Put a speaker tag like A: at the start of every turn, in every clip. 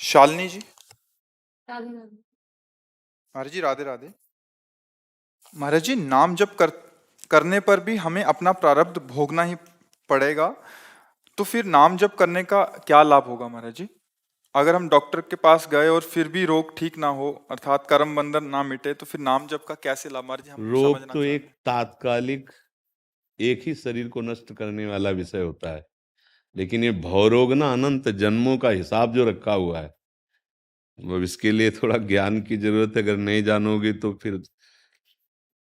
A: शालिनी जी।
B: राधे राधे।
A: महाराज जी राधे राधे। महाराज जी नाम जप करने पर भी हमें अपना प्रारब्ध भोगना ही पड़ेगा, तो फिर नाम जप करने का क्या लाभ होगा महाराज जी? अगर हम डॉक्टर के पास गए और फिर भी रोग ठीक ना हो, अर्थात कर्म बंधन ना मिटे, तो फिर नाम जप का कैसे लाभ महाराज जी, हम
C: रोग
A: समझना
C: तो
A: चाहते
C: एक
A: हैं।
C: तात्कालिक एक ही शरीर को नष्ट करने वाला विषय होता है, लेकिन ये भवरोग ना अनंत जन्मों का हिसाब जो रखा हुआ है, वो इसके लिए थोड़ा ज्ञान की जरूरत है। अगर नहीं जानोगे तो फिर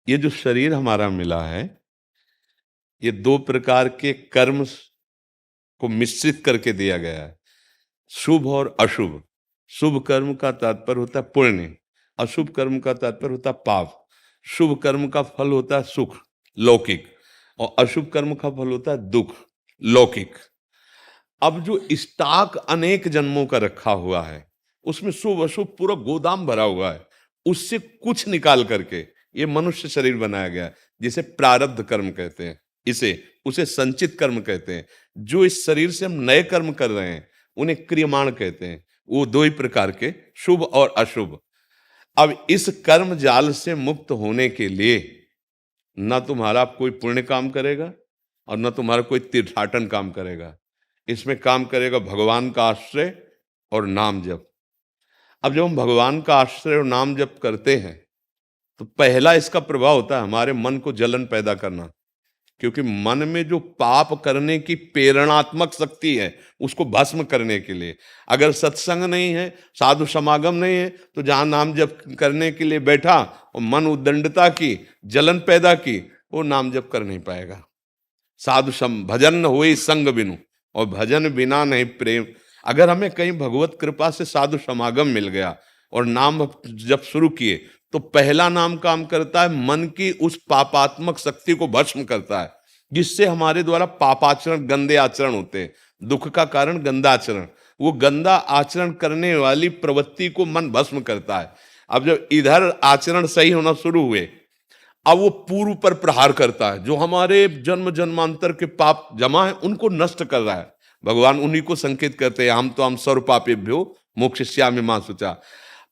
C: ये जो शरीर हमारा मिला है, ये दो प्रकार के कर्म को मिश्रित करके दिया गया है, शुभ और अशुभ। शुभ कर्म का तात्पर्य होता है पुण्य, अशुभ कर्म का तात्पर्य होता है पाप। शुभ कर्म का फल होता है सुख लौकिक, और अशुभ कर्म का फल होता है दुख लौकिक। अब जो स्टॉक अनेक जन्मों का रखा हुआ है, उसमें शुभ अशुभ पूरा गोदाम भरा हुआ है, उससे कुछ निकाल करके ये मनुष्य शरीर बनाया गया है, जिसे प्रारब्ध कर्म कहते हैं, इसे उसे संचित कर्म कहते हैं। जो इस शरीर से हम नए कर्म कर रहे हैं उन्हें क्रियमाण कहते हैं। वो दो ही प्रकार के, शुभ और अशुभ। अब इस कर्म जाल से मुक्त होने के लिए न तुम्हारा कोई पुण्य काम करेगा और न तुम्हारा कोई तीर्थाटन काम करेगा। इसमें काम करेगा भगवान का आश्रय और नाम जप। अब जब हम भगवान का आश्रय और नाम जप करते हैं तो पहला इसका प्रभाव होता है हमारे मन को जलन पैदा करना, क्योंकि मन में जो पाप करने की प्रेरणात्मक शक्ति है उसको भस्म करने के लिए, अगर सत्संग नहीं है, साधु समागम नहीं है, तो जहां नाम जप करने के लिए बैठा और मन उद्दंडता की, जलन पैदा की, वो नाम जप कर नहीं पाएगा। भजन न हुई संग बिनु, और भजन बिना नहीं प्रेम। अगर हमें कहीं भगवत कृपा से साधु समागम मिल गया और नाम जब शुरू किए, तो पहला नाम काम करता है मन की उस पापात्मक शक्ति को भस्म करता है, जिससे हमारे द्वारा पापाचरण, गंदे आचरण होते हैं। दुख का कारण गंदा आचरण, वो गंदा आचरण करने वाली प्रवृत्ति को मन भस्म करता है। अब जब इधर आचरण सही होना शुरू हुए, अब वो पूर्व पर प्रहार करता है, जो हमारे जन्म जन्मांतर के पाप जमा है उनको नष्ट कर रहा है। भगवान उन्हीं को संकेत करते हैं, हम सर्व पापेभ्यो मोक्षयिष्यामि मा शुचा।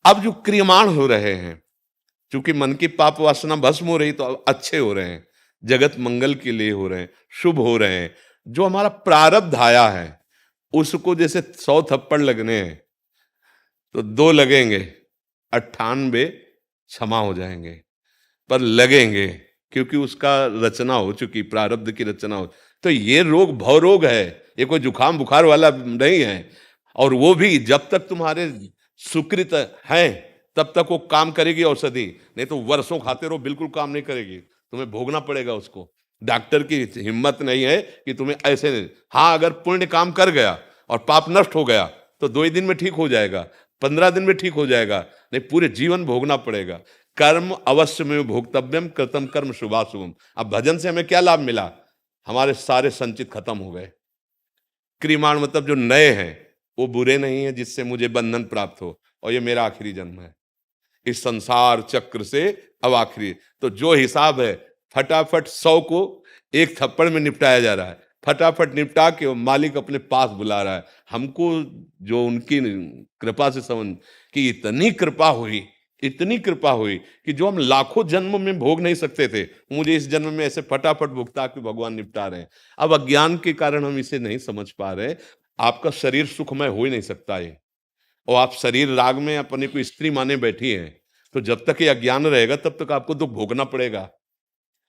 C: अब जो क्रियमाण हो रहे हैं, क्योंकि मन की पाप वासना भस्म हो रही, तो अब अच्छे हो रहे हैं, जगत मंगल के लिए हो रहे हैं, शुभ हो रहे हैं। जो हमारा प्रारब्ध आया है उसको जैसे 100 थप्पड़ लगने हैं तो 2 लगेंगे, 98 क्षमा हो जाएंगे, पर लगेंगे, क्योंकि उसका रचना हो चुकी, प्रारब्ध की रचना हो। तो ये रोग भवरोग है, ये कोई जुकाम बुखार वाला नहीं है। और वो भी जब तक तुम्हारे सुकृत हैं तब तक वो काम करेगी औषधि, नहीं तो वर्षों खाते रहो बिल्कुल काम नहीं करेगी, तुम्हें भोगना पड़ेगा उसको। डॉक्टर की हिम्मत नहीं है कि तुम्हें ऐसे नहीं। हाँ, अगर पुण्य काम कर गया और पाप नष्ट हो गया तो 2 ही दिन में ठीक हो जाएगा, 15 दिन में ठीक हो जाएगा, नहीं पूरे जीवन भोगना पड़ेगा। कर्म अवश्य में भोक्तव्यम, कृतम कर्म शुभाशुभम। अब भजन से हमें क्या लाभ मिला? हमारे सारे संचित खत्म हो गए। क्रियमाण मतलब जो नए हैं वो बुरे नहीं है, जिससे मुझे बंधन प्राप्त हो, और ये मेरा आखिरी जन्म है इस संसार चक्र से, अब आखिरी। तो जो हिसाब है फटाफट 100 को एक थप्पड़ में निपटाया जा रहा है, फटाफट निपटा के वो मालिक अपने पास बुला रहा है हमको। जो उनकी कृपा से समझ कि इतनी कृपा हुई, इतनी कृपा हुई कि जो हम लाखों जन्म में भोग नहीं सकते थे, मुझे इस जन्म में ऐसे फटाफट भुगता के भगवान निपटा रहे हैं। अब अज्ञान के कारण हम इसे नहीं समझ पा रहे। आपका शरीर सुखमय हो ही नहीं सकता है, और आप शरीर राग में अपने को स्त्री माने बैठी हैं, तो जब तक ये अज्ञान रहेगा तब तक आपको दुख भोगना पड़ेगा।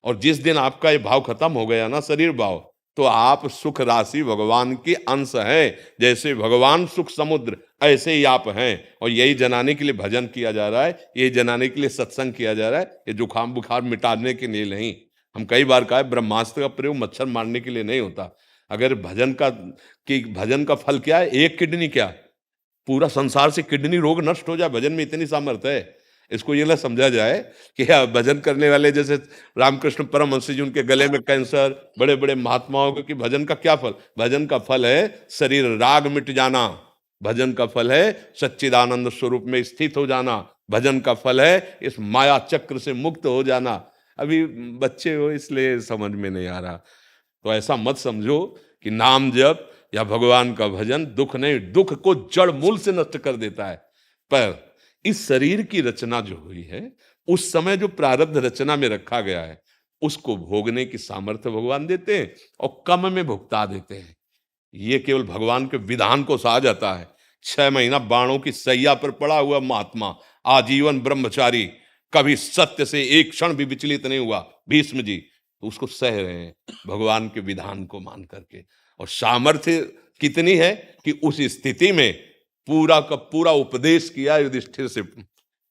C: और जिस दिन आपका ये भाव खत्म हो गया ना, शरीर भाव, तो आप सुख राशि भगवान की अंश हैं। जैसे भगवान सुख समुद्र, ऐसे ही आप हैं। और यही जनाने के लिए भजन किया जा रहा है, यही जनाने के लिए सत्संग किया जा रहा है। ये जुकाम बुखार मिटाने के लिए नहीं। हम कई बार कहा है, ब्रह्मास्त्र का प्रयोग मच्छर मारने के लिए नहीं होता। अगर भजन का फल क्या है? एक किडनी, क्या पूरा संसार से किडनी रोग नष्ट हो जाए, भजन में इतनी सामर्थ्य है। इसको ये ना समझा जाए कि भजन करने वाले जैसे रामकृष्ण परमहंस जी, उनके गले में कैंसर, बड़े बड़े महात्माओं के, कि भजन का क्या फल? भजन का फल है शरीर राग मिट जाना, भजन का फल है सच्चिदानंद स्वरूप में स्थित हो जाना, भजन का फल है इस माया चक्र से मुक्त हो जाना। अभी बच्चे हो इसलिए समझ में नहीं आ रहा। तो ऐसा मत समझो कि नाम जप या भगवान का भजन दुख नहीं, दुख को जड़ मूल से नष्ट कर देता है। पर इस शरीर की रचना जो हुई है, उस समय जो प्रारब्ध रचना में रखा गया है, उसको भोगने की सामर्थ्य भगवान देते हैं और कम में भुगता देते हैं। ये केवल भगवान के विधान को सहा जाता है। 6 महीना बाणों की सैया पर पड़ा हुआ महात्मा, आजीवन ब्रह्मचारी, कभी सत्य से एक क्षण भी विचलित नहीं हुआ, भीष्म जी, तो उसको सह रहे हैं भगवान के विधान को मान करके। और सामर्थ्य कितनी है कि उस स्थिति में पूरा का पूरा उपदेश किया युधिष्ठिर से।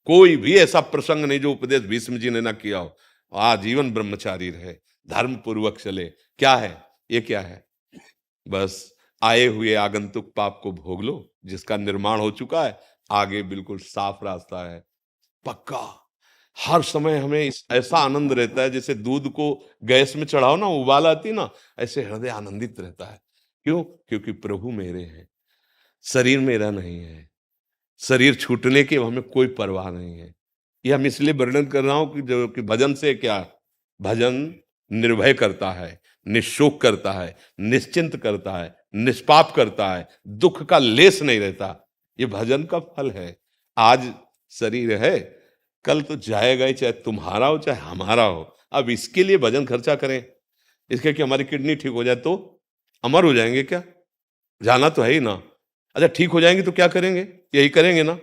C: कोई भी ऐसा प्रसंग नहीं जो उपदेश भीष्म जी ने ना किया हो। आजीवन ब्रह्मचारी रहे, धर्म पूर्वक चले। क्या है ये, क्या है? बस आए हुए आगंतुक पाप को भोग लो, जिसका निर्माण हो चुका है। आगे बिल्कुल साफ रास्ता है, पक्का। हर समय हमें ऐसा आनंद रहता है, जैसे दूध को गैस में चढ़ाओ ना, उबाल आती ना, ऐसे हृदय आनंदित रहता है। क्यों? क्योंकि प्रभु मेरे हैं, शरीर मेरा नहीं है। शरीर छूटने की हमें कोई परवाह नहीं है। ये हम इसलिए वर्णन कर रहा हूं कि जो कि भजन से क्या, भजन निर्भय करता है, निशोक करता है, निश्चिंत करता है, निष्पाप करता है, दुख का लेस नहीं रहता। ये भजन का फल है। आज शरीर है, कल तो जाएगा ही, चाहे तुम्हारा हो चाहे हमारा हो। अब इसके लिए भजन खर्चा करें, इसके कि हमारी किडनी ठीक हो जाए तो अमर हो जाएंगे क्या? जाना तो है ही ना। अच्छा ठीक हो जाएंगे तो क्या करेंगे? यही करेंगे ना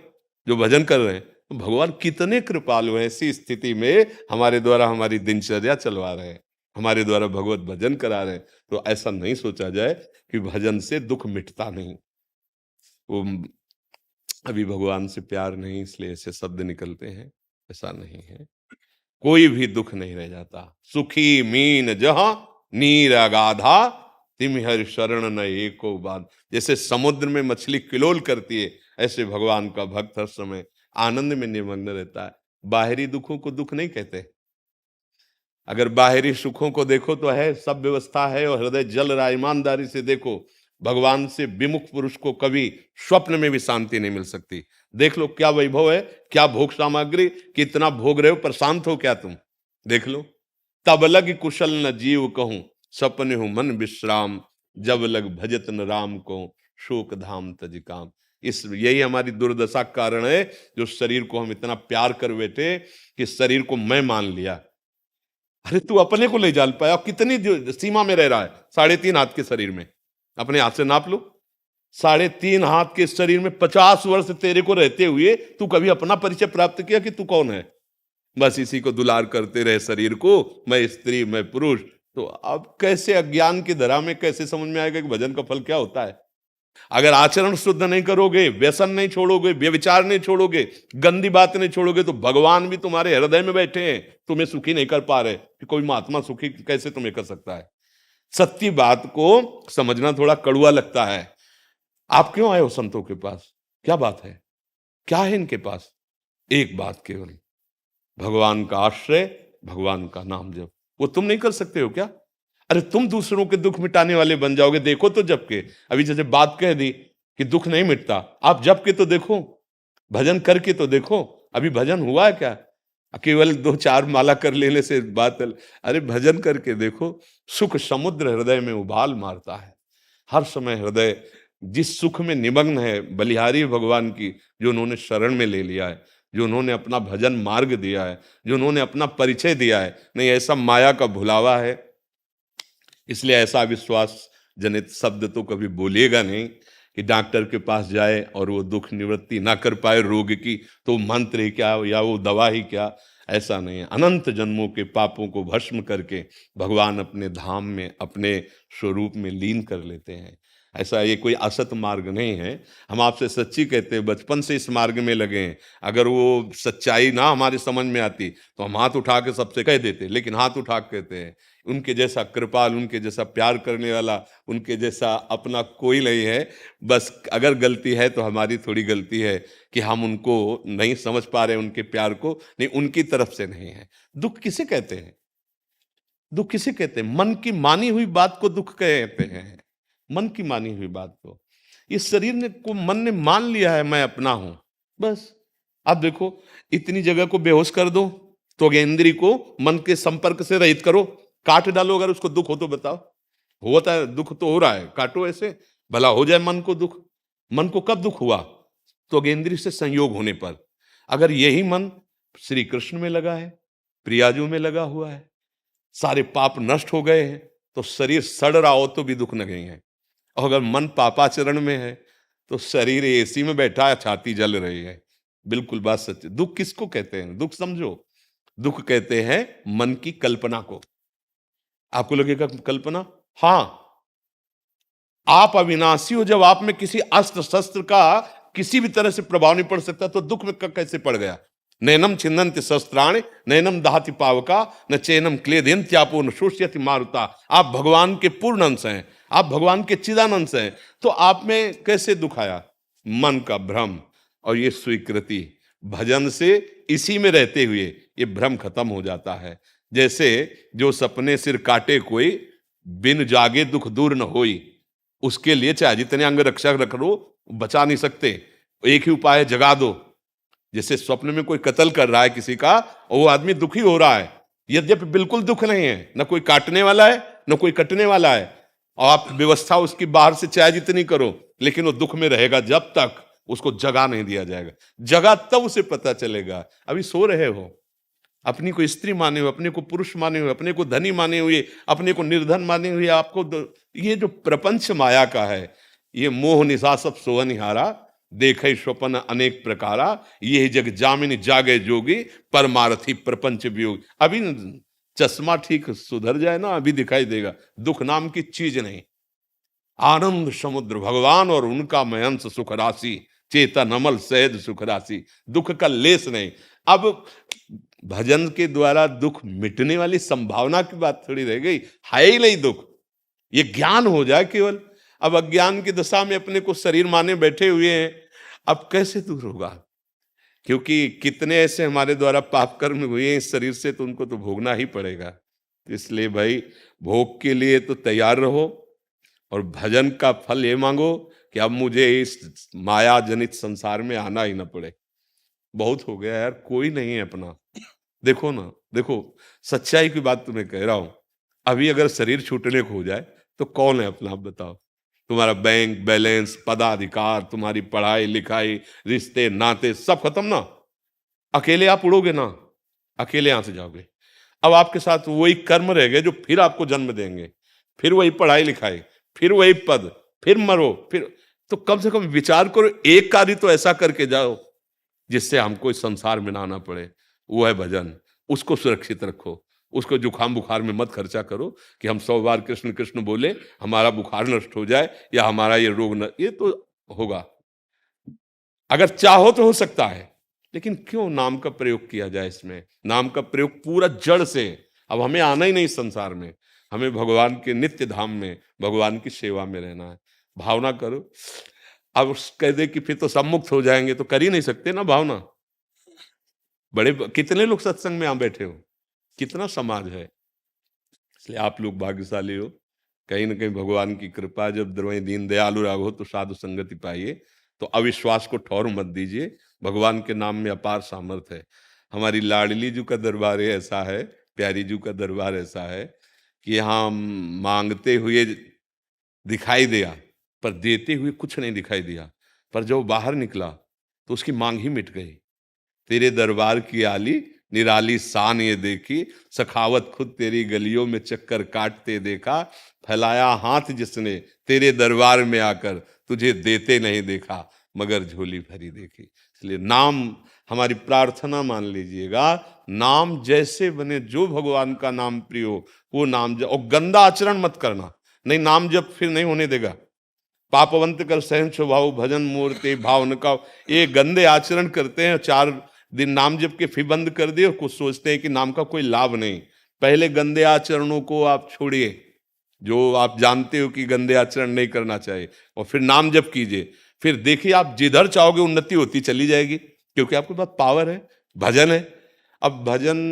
C: जो भजन कर रहे हैं। तो भगवान कितने कृपालु हैं, ऐसी स्थिति में हमारे द्वारा हमारी दिनचर्या चलवा रहे हैं, हमारे द्वारा भगवत भजन करा रहे हैं। तो ऐसा नहीं सोचा जाए कि भजन से दुख मिटता नहीं। वो अभी भगवान से प्यार नहीं इसलिए ऐसे शब्द निकलते हैं, ऐसा नहीं है। कोई भी दुख नहीं रह जाता। सुखी मीन जहां नीर अगाधा, तिमिहर शरण न एको बात। जैसे समुद्र में मछली किलोल करती है, ऐसे भगवान का भक्त हर समय आनंद में निमग्न रहता है। बाहरी दुखों को दुख नहीं कहते। अगर बाहरी सुखों को देखो तो है, सब व्यवस्था है और हृदय जल रहा, ईमानदारी से देखो, भगवान से विमुख पुरुष को कभी स्वप्न में भी शांति नहीं मिल सकती। देख लो क्या वैभव है, क्या भोग सामग्री, कितना भोग रहे हो, पर शांत हो क्या तुम? देख लो। तब लग कुशल न जीव कहूं, सपने हूं मन विश्राम, जब लग भजत न राम को, शोक धाम तज काम। इस यही हमारी दुर्दशा का कारण है, जो शरीर को हम इतना प्यार कर बैठे कि शरीर को मैं मान लिया। अरे तू अपने को ले जान पाया, कितनी सीमा में रह रहा है? 3.5 हाथ के शरीर में, अपने हाथ से नाप लो। 3.5 हाथ के शरीर में 50 वर्ष तेरे को रहते हुए तू कभी अपना परिचय प्राप्त किया कि तू कौन है? बस इसी को दुलार करते रहे शरीर को, मैं स्त्री मैं पुरुष। तो अब कैसे अज्ञान की धरा में कैसे समझ में आएगा कि भजन का फल क्या होता है? अगर आचरण शुद्ध नहीं करोगे, व्यसन नहीं छोड़ोगे, व्यभिचार नहीं छोड़ोगे, गंदी बात नहीं छोड़ोगे, तो भगवान भी तुम्हारे हृदय में बैठे हैं, तुम्हें सुखी नहीं कर पा रहे। कि कोई महात्मा सुखी कैसे तुम्हें कर सकता है? सत्य बात को समझना थोड़ा कड़वा लगता है। आप क्यों आए हो संतों के पास? क्या बात है? क्या है इनके पास? एक बात केवल, भगवान का आश्रय, भगवान का नाम जप। वो तुम नहीं कर सकते हो क्या? अरे तुम दूसरों के दुख मिटाने वाले बन जाओगे। देखो तो जप के, अभी जैसे बात कह दी कि दुख नहीं मिटता, आप जप के तो देखो, भजन करके तो देखो। अभी भजन हुआ है क्या? केवल 2-4 माला कर लेने से बात? अरे भजन करके देखो, सुख समुद्र हृदय में उबाल मारता है। हर समय हृदय जिस सुख में निमग्न है, बलिहारी भगवान की, जो उन्होंने शरण में ले लिया है, जो उन्होंने अपना भजन मार्ग दिया है, जो उन्होंने अपना परिचय दिया है। नहीं, ऐसा माया का भुलावा है, इसलिए ऐसा विश्वास जनित शब्द तो कभी बोलिएगा नहीं कि डॉक्टर के पास जाए और वो दुख निवृत्ति ना कर पाए रोग की, तो मंत्र ही क्या या वो दवा ही क्या। ऐसा नहीं है। अनंत जन्मों के पापों को भस्म करके भगवान अपने धाम में, अपने स्वरूप में लीन कर लेते हैं। ऐसा ये कोई असत मार्ग नहीं है। हम आपसे सच्ची कहते हैं, बचपन से इस मार्ग में लगे हैं। अगर वो सच्चाई ना हमारी समझ में आती तो हम हाथ उठा के सबसे कह देते, लेकिन हाथ उठा के कहते हैं। उनके जैसा कृपाल, उनके जैसा प्यार करने वाला, उनके जैसा अपना कोई नहीं है। बस अगर गलती है तो हमारी थोड़ी गलती है कि हम उनको नहीं समझ पा रहे, उनके प्यार को। नहीं, उनकी तरफ से नहीं है। दुख किसे कहते हैं? दुख किसे कहते हैं? मन की मानी हुई बात को दुख कहते हैं। मन की मानी हुई बात को, इस शरीर ने को मन ने मान लिया है मैं अपना हूं, बस। आप देखो, इतनी जगह को बेहोश कर दो, तो इंद्री को मन के संपर्क से रहित करो, काट डालो। अगर उसको दुख हो तो बताओ, होता है दुख तो हो रहा है, काटो ऐसे। भला हो जाए मन को दुख। मन को कब दुख हुआ? तो अगेंद्री से संयोग होने पर। अगर यही मन श्री कृष्ण में लगा है, प्रियाजू में लगा हुआ है, सारे पाप नष्ट हो गए हैं, तो शरीर सड़ रहा हो तो भी दुख नहीं है। और अगर मन पापाचरण में है तो शरीर एसी में बैठा है, छाती जल रही है। बिल्कुल बात सच है। दुख किसको कहते हैं? दुख समझो, दुख कहते हैं मन की कल्पना को। आपको लगेगा कल्पना, हाँ, आप अविनाशी हो। जब आप में किसी अस्त्र शस्त्र का किसी भी तरह से प्रभाव नहीं पड़ सकता तो दुख में कैसे पड़ गया? नैनम छिन्नन्ति शस्त्राणि नैनम दहति पावका न चैनम क्लेदयन्त्यापो न शोष्यति मारुता। आप भगवान के पूर्ण अंश हैं, आप भगवान के चिदानंश हैं, तो आप में कैसे दुख आया? मन का भ्रम और ये स्वीकृति। भजन से इसी में रहते हुए ये भ्रम खत्म हो जाता है। जैसे जो सपने सिर काटे कोई, बिन जागे दुख दूर न होई। उसके लिए चाहे जितने अंग रक्षा रख लो, बचा नहीं सकते। एक ही उपाय है, जगा दो। जैसे स्वप्न में कोई कत्ल कर रहा है किसी का और वो आदमी दुखी हो रहा है, यद्यपि बिल्कुल दुख नहीं है, न कोई काटने वाला है न कोई कटने वाला है, और आप व्यवस्था उसकी बाहर से चाहे जितनी करो, लेकिन वो दुख में रहेगा जब तक उसको जगा नहीं दिया जाएगा। जगा तब उसे पता चलेगा। अभी सो रहे हो, अपनी को स्त्री माने हुए, अपने को पुरुष माने हुए, अपने को धनी माने हुए, अपने को निर्धन माने हुए, ये जो प्रपंच माया का है, ये मोह निशा सब सोहनिहारा, देखे स्वप्न अनेक प्रकारा, ये जग जामिन जागे जोगी, परमारथी प्रपंच वियोग। अभी चश्मा ठीक सुधर जाए ना, अभी दिखाई देगा। दुख नाम की चीज नहीं। आनंद समुद्र भगवान और उनका मयंस सुख राशि, चेतन अमल सहज सुख राशि, दुख का लेस नहीं। अब भजन के द्वारा दुख मिटने वाली संभावना की बात थोड़ी रह गई, है ही नहीं दुख। ये ज्ञान हो जाए केवल। अब अज्ञान की दशा में अपने को शरीर माने बैठे हुए हैं, अब कैसे दूर होगा? क्योंकि कितने ऐसे हमारे द्वारा पाप कर्म हुए हैं इस शरीर से, तो उनको तो भोगना ही पड़ेगा। इसलिए भाई, भोग के लिए तो तैयार रहो और भजन का फल ये मांगो कि अब मुझे इस माया जनित संसार में आना ही ना पड़े। बहुत हो गया यार, कोई नहीं है अपना। देखो ना, देखो, सच्चाई की बात तुम्हें कह रहा हूं। अभी अगर शरीर छूटने को हो जाए तो कौन है अपना? आप बताओ। तुम्हारा बैंक बैलेंस, पदाधिकार, तुम्हारी पढ़ाई लिखाई, रिश्ते नाते सब खत्म ना। अकेले आप उड़ोगे ना, अकेले यहां से जाओगे। अब आपके साथ वही कर्म रह गए जो फिर आपको जन्म देंगे, फिर वही पढ़ाई लिखाई, फिर वही पद, फिर मरो, फिर। तो कम से कम विचार करो, एक कार्य तो ऐसा करके जाओ जिससे हमको इस संसार में ना आना पड़े। वो है भजन। उसको सुरक्षित रखो, उसको जुकाम बुखार में मत खर्चा करो कि हम 100 बार कृष्ण कृष्ण बोले हमारा बुखार नष्ट हो जाए या हमारा ये रोग न। ये तो होगा, अगर चाहो तो हो सकता है, लेकिन क्यों नाम का प्रयोग किया जाए इसमें? नाम का प्रयोग पूरा जड़ से। अब हमें आना ही नहीं संसार में, हमें भगवान के नित्य धाम में, भगवान की सेवा में रहना है। भावना करो। अब कह दे कि फिर तो सब मुक्त हो जाएंगे, तो कर ही नहीं सकते ना भावना। बड़े कितने लोग सत्संग में यहां बैठे हो, कितना समाज है। इसलिए आप लोग भाग्यशाली हो। कहीं ना कहीं भगवान की कृपा, जब द्रवई दीन दयालु राघो तो साधु संगति पाइए। तो अविश्वास को ठौर मत दीजिए, भगवान के नाम में अपार सामर्थ्य है। हमारी लाडली जी का दरबार ऐसा है, प्यारी जी का दरबार ऐसा है कि यहाँ मांगते हुए दिखाई दिया पर देते हुए कुछ नहीं दिखाई दिया। पर जब बाहर निकला तो उसकी मांग ही मिट गई। तेरे दरबार की आली निराली शान ये देखी, सखावत खुद तेरी गलियों में चक्कर काटते देखा, फैलाया हाथ जिसने तेरे दरबार में आकर, तुझे देते नहीं देखा मगर झोली भरी देखी। इसलिए नाम हमारी प्रार्थना मान लीजिएगा, नाम जैसे बने, जो भगवान का नाम प्रिय हो वो नाम जप। और गंदा आचरण मत करना, नहीं नाम जप फिर नहीं होने देगा। पापवंत कर सहन स्वभाव भजन मूर्ति भाव न का, ये गंदे आचरण करते हैं। 4 दिन नाम जप के फिर बंद कर दिए, कुछ सोचते हैं कि नाम का कोई लाभ नहीं। पहले गंदे आचरणों को आप छोड़िए, जो आप जानते हो कि गंदे आचरण नहीं करना चाहिए, और फिर नाम जप कीजिए। फिर देखिए आप जिधर चाहोगे उन्नति होती चली जाएगी, क्योंकि आपके पास पावर है, भजन है। अब भजन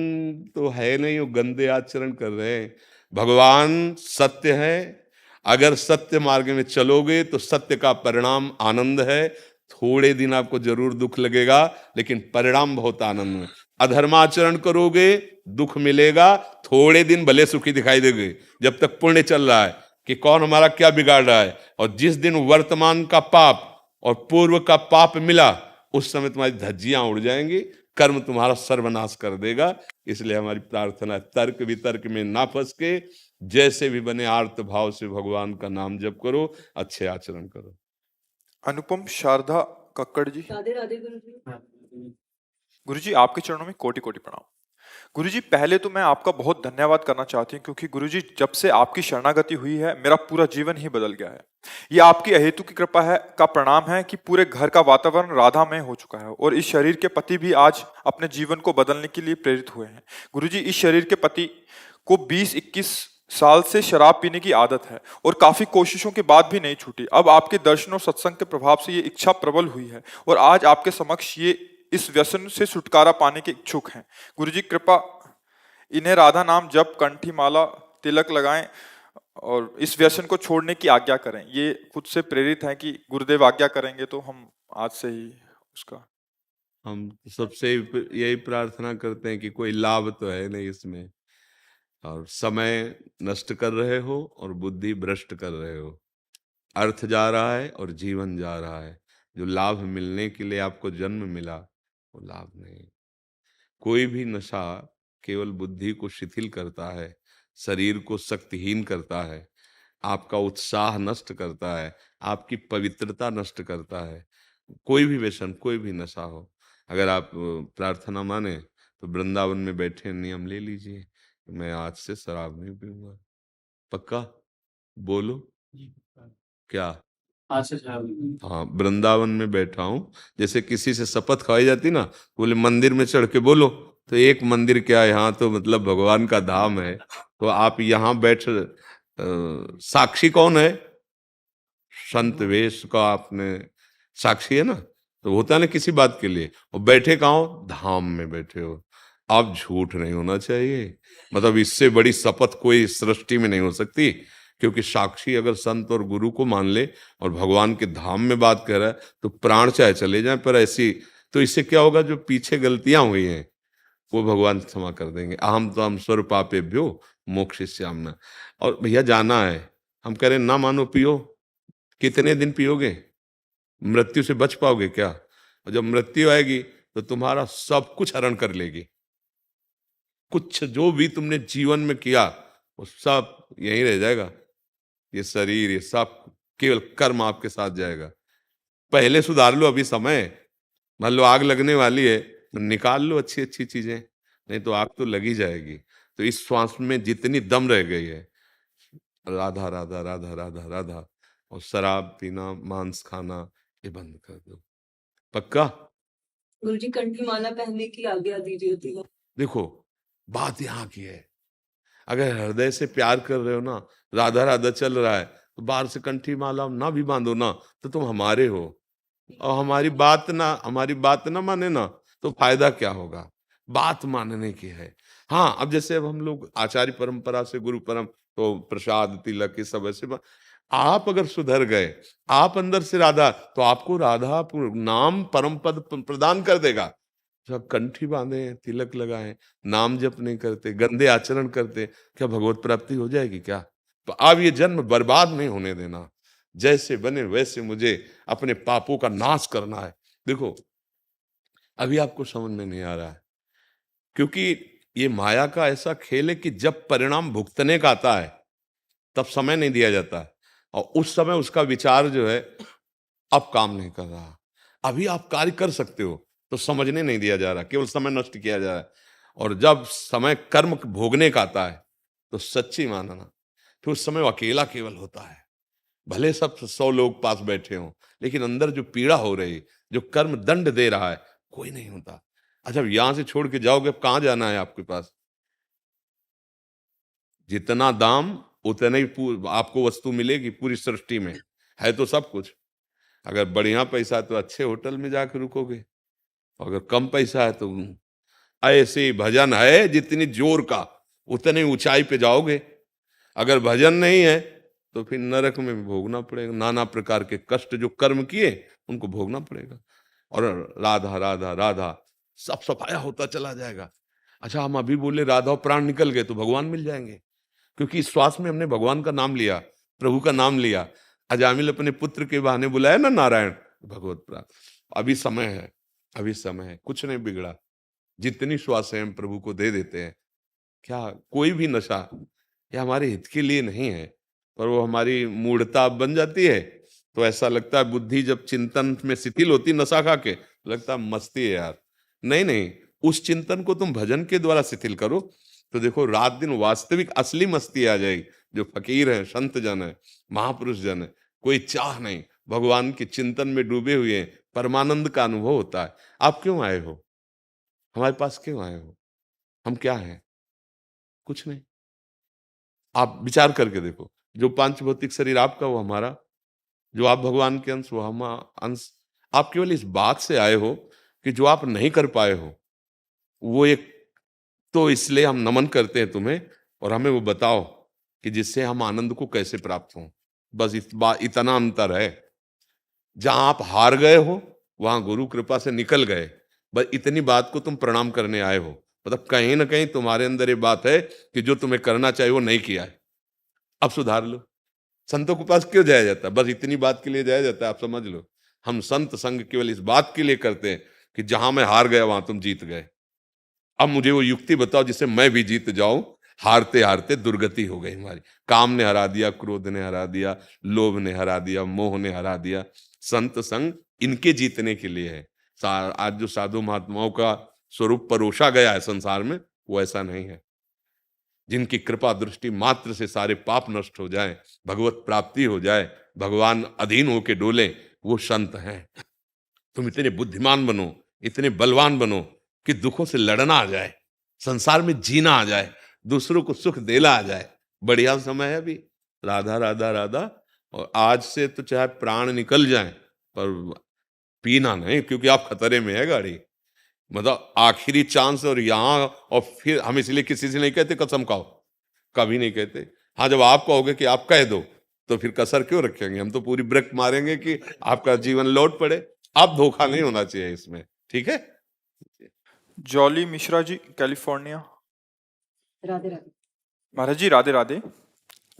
C: तो है नहीं, वो गंदे आचरण कर रहे हैं। भगवान सत्य है, अगर सत्य मार्ग में चलोगे तो सत्य का परिणाम आनंद है। थोड़े दिन आपको जरूर दुख लगेगा, लेकिन परिणाम बहुत आनंद में। अधर्माचरण करोगे दुख मिलेगा, थोड़े दिन भले सुखी दिखाई देंगे जब तक पुण्य चल रहा है। कि कौन हमारा क्या बिगाड़ रहा है। और जिस दिन वर्तमान का पाप और पूर्व का पाप मिला, उस समय तुम्हारी धज्जियां उड़ जाएंगी, कर्म तुम्हारा सर्वनाश कर देगा। इसलिए हमारी प्रार्थना है, तर्क वितर्क में ना फंस के जैसे भी बने आर्त भाव से भगवान का नाम जप करो, अच्छे आचरण करो।
A: अनुपम शारदा कक्कड़ जी।
B: राधे राधे गुरु जी।
A: गुरुजी आपके चरणों में कोटि कोटि प्रणाम। गुरुजी पहले तो मैं आपका बहुत धन्यवाद करना चाहती हूँ, क्योंकि गुरुजी जब से आपकी शरणागति हुई है मेरा पूरा जीवन ही बदल गया है। ये आपकी अहेतु की कृपा है का प्रणाम है कि पूरे घर का वातावरण राधामय हो चुका है और इस शरीर के पति भी आज अपने जीवन को बदलने के लिए प्रेरित हुए हैं। गुरुजी इस शरीर के पति को 20-21 साल से शराब पीने की आदत है और काफी कोशिशों के बाद भी नहीं छूटी। अब आपके दर्शन और सत्संग के प्रभाव से ये इच्छा प्रबल हुई है और आज आपके समक्ष ये इस व्यसन से छुटकारा पाने के इच्छुक हैं। गुरुजी कृपा इन्हें राधा नाम जप, कंठी माला, तिलक लगाएं और इस व्यसन को छोड़ने की आज्ञा करें। ये खुद से प्रेरित हैं कि गुरुदेव आज्ञा करेंगे तो हम आज से ही उसका।
C: हम सबसे यही प्रार्थना करते हैं कि कोई लाभ तो है नहीं इसमें, और समय नष्ट कर रहे हो और बुद्धि भ्रष्ट कर रहे हो। अर्थ जा रहा है और जीवन जा रहा है। जो लाभ मिलने के लिए आपको जन्म मिला वो लाभ नहीं। कोई भी नशा केवल बुद्धि को शिथिल करता है, शरीर को शक्तिहीन करता है, आपका उत्साह नष्ट करता है, आपकी पवित्रता नष्ट करता है। कोई भी व्यसन, कोई भी नशा हो, अगर आप प्रार्थना माने तो वृंदावन में बैठे नियम ले लीजिए, मैं आज से शराब नहीं पीऊंगा। पक्का बोलो क्या? हाँ, वृंदावन में बैठा हूं। जैसे किसी से शपथ खाई जाती ना, बोले मंदिर में चढ़ के बोलो, तो एक मंदिर क्या, यहाँ तो मतलब भगवान का धाम है। तो आप यहाँ बैठ, साक्षी कौन है? संत वेश का आपने साक्षी है ना, तो होता है ना किसी बात के लिए। और बैठे कहाँ हो? धाम में बैठे हो। आप झूठ नहीं होना चाहिए, मतलब इससे बड़ी शपथ कोई सृष्टि में नहीं हो सकती। क्योंकि साक्षी अगर संत और गुरु को मान ले और भगवान के धाम में बात कर रहा है तो प्राण चाहे चले जाए, पर ऐसी तो इससे क्या होगा, जो पीछे गलतियां हुई हैं वो भगवान क्षमा कर देंगे। अहम तो हम स्वर पापेभ्यो मोक्षयिष्यामि। और भैया जाना है, हम कह रहे ना मानो पियो, कितने दिन पियोगे? मृत्यु से बच पाओगे क्या? और जब मृत्यु आएगी तो तुम्हारा सब कुछ हरण कर लेगी। कुछ जो भी तुमने जीवन में किया वो सब यहीं रह जाएगा। ये शरीर, ये सब केवल कर्म आपके साथ जाएगा। पहले सुधार लो, अभी समय। मान लो आग लगने वाली है तो निकाल लो अच्छी अच्छी चीजें, नहीं तो आग तो लगी जाएगी। तो इस श्वास में जितनी दम रह गई है, राधा राधा राधा राधा राधा, और शराब पीना, मांस खाना ये बंद कर दो। पक्का?
B: गुरु जी कंठी माला पहनने की आज्ञा दीजिए।
C: देखो बात यहाँ की है, अगर हृदय से प्यार कर रहे हो ना, राधा राधा चल रहा है, तो बाहर से कंठी माला ना भी बांधो ना, तो तुम हमारे हो। और हमारी बात ना माने ना, तो फायदा क्या होगा? बात मानने की है। हाँ, अब जैसे अब हम लोग आचार्य परंपरा से, गुरु परम, तो प्रसाद तिलक ये सब ऐसे आप अगर सुधर गए, आप अंदर से राधा, तो आपको राधा नाम परम पद प्रदान कर देगा। जब कंठी बांधे, तिलक लगाए, नाम जप नहीं करते, गंदे आचरण करते, क्या भगवत प्राप्ति हो जाएगी क्या? तो अब ये जन्म बर्बाद नहीं होने देना। जैसे बने वैसे मुझे अपने पापों का नाश करना है। देखो अभी आपको समझ में नहीं आ रहा है, क्योंकि ये माया का ऐसा खेल है कि जब परिणाम भुगतने का आता है तब समय नहीं दिया जाता है, और उस समय उसका विचार जो है अब काम नहीं कर रहा। अभी आप कार्य कर सकते हो तो समझने नहीं दिया जा रहा, केवल समय नष्ट किया जा रहा है। और जब समय कर्म भोगने का आता है तो सच्ची मानना, फिर उस समय अकेला केवल होता है। भले सब 100 लोग पास बैठे हों, लेकिन अंदर जो पीड़ा हो रही, जो कर्म दंड दे रहा है, कोई नहीं होता। अच्छा, यहां से छोड़ के जाओगे, कहां जाना है आपके पास? जितना दाम उतने ही आपको वस्तु मिलेगी पूरी सृष्टि में, है तो सब कुछ। अगर बढ़िया पैसा है तो अच्छे होटल में जाकर रुकोगे, अगर कम पैसा है तो ऐसे भजन है जितनी जोर का उतनी ऊंचाई पे जाओगे। अगर भजन नहीं है तो फिर नरक में भोगना पड़ेगा, नाना प्रकार के कष्ट जो कर्म किए उनको भोगना पड़ेगा। और राधा राधा राधा सब सफाया होता चला जाएगा। अच्छा, हम अभी बोले राधा और प्राण निकल गए तो भगवान मिल जाएंगे, क्योंकि इस श्वास में हमने भगवान का नाम लिया, प्रभु का नाम लिया, अजामिल अपने पुत्र के बहाने बुलाया ना नारायण, भगवत प्राप्त। अभी समय है, अभी समय है, कुछ नहीं बिगड़ा। जितनी श्वासें हम प्रभु को दे देते हैं, क्या कोई भी नशा ये हमारे हित के लिए नहीं है, पर वो हमारी मूढ़ता बन जाती है। तो ऐसा लगता है बुद्धि जब चिंतन में शिथिल होती नशा खा के, लगता है मस्ती है यार। नहीं नहीं, उस चिंतन को तुम भजन के द्वारा शिथिल करो, तो देखो रात दिन वास्तविक असली मस्ती आ जाएगी। जो फकीर है, संत जन है, महापुरुष जन है, कोई चाह नहीं, भगवान के चिंतन में डूबे हुए हैं, परमानंद का अनुभव होता है। आप क्यों आए हो, हमारे पास क्यों आए हो? हम क्या हैं? कुछ नहीं। आप विचार करके देखो, जो पांच भौतिक शरीर आपका वो हमारा, जो आप भगवान के अंश वो हम अंश। आप केवल इस बात से आए हो कि जो आप नहीं कर पाए हो वो एक, तो इसलिए हम नमन करते हैं तुम्हें, और हमें वो बताओ कि जिससे हम आनंद को कैसे प्राप्त हों। बस इतना अंतर है। जहां आप हार गए हो वहां गुरु कृपा से निकल गए, बस इतनी बात को तुम प्रणाम करने आए हो। मतलब कहीं ना कहीं तुम्हारे अंदर ये बात है कि जो तुम्हें करना चाहिए वो नहीं किया है, अब सुधार लो। संतों के पास क्यों जाया जाता है? बस इतनी बात के लिए जाया जाता है, आप समझ लो। हम संत संग केवल इस बात के लिए करते हैं कि जहां मैं हार गया वहां तुम जीत गए। अब मुझे वो युक्ति बताओ जिससे मैं भी जीत जाऊं। हारते हारते दुर्गति हो गई हमारी। काम ने हरा दिया, क्रोध ने हरा दिया, लोभ ने हरा दिया, मोह ने हरा दिया। संत संग इनके जीतने के लिए है। आज जो साधु महात्माओं का स्वरूप परोसा गया है संसार में, वो ऐसा नहीं है। जिनकी कृपा दृष्टि मात्र से सारे पाप नष्ट हो जाए, भगवत प्राप्ति हो जाए, भगवान अधीन होके डोले, वो संत हैं। तुम इतने बुद्धिमान बनो, इतने बलवान बनो कि दुखों से लड़ना आ जाए, संसार में जीना आ जाए, दूसरों को सुख देना आ जाए। बढ़िया समय है अभी। राधा राधा राधा। और आज से तो चाहे प्राण निकल जाए पर पीना नहीं, क्योंकि आप खतरे में है गाड़ी। मतलब आखिरी चांस, और यहाँ और फिर हम इसलिए किसी से नहीं कहते कसम खाओ, कभी नहीं कहते। हाँ, जब आप कहोगे कि आप कह दो तो फिर कसर क्यों रखेंगे? हम तो पूरी ब्रेक मारेंगे कि आपका जीवन लौट पड़े। आप धोखा नहीं होना चाहिए इसमें, ठीक है?
A: Jolly Mishra ji, California.
B: राधे राधे।
A: महाराज जी राधे राधे।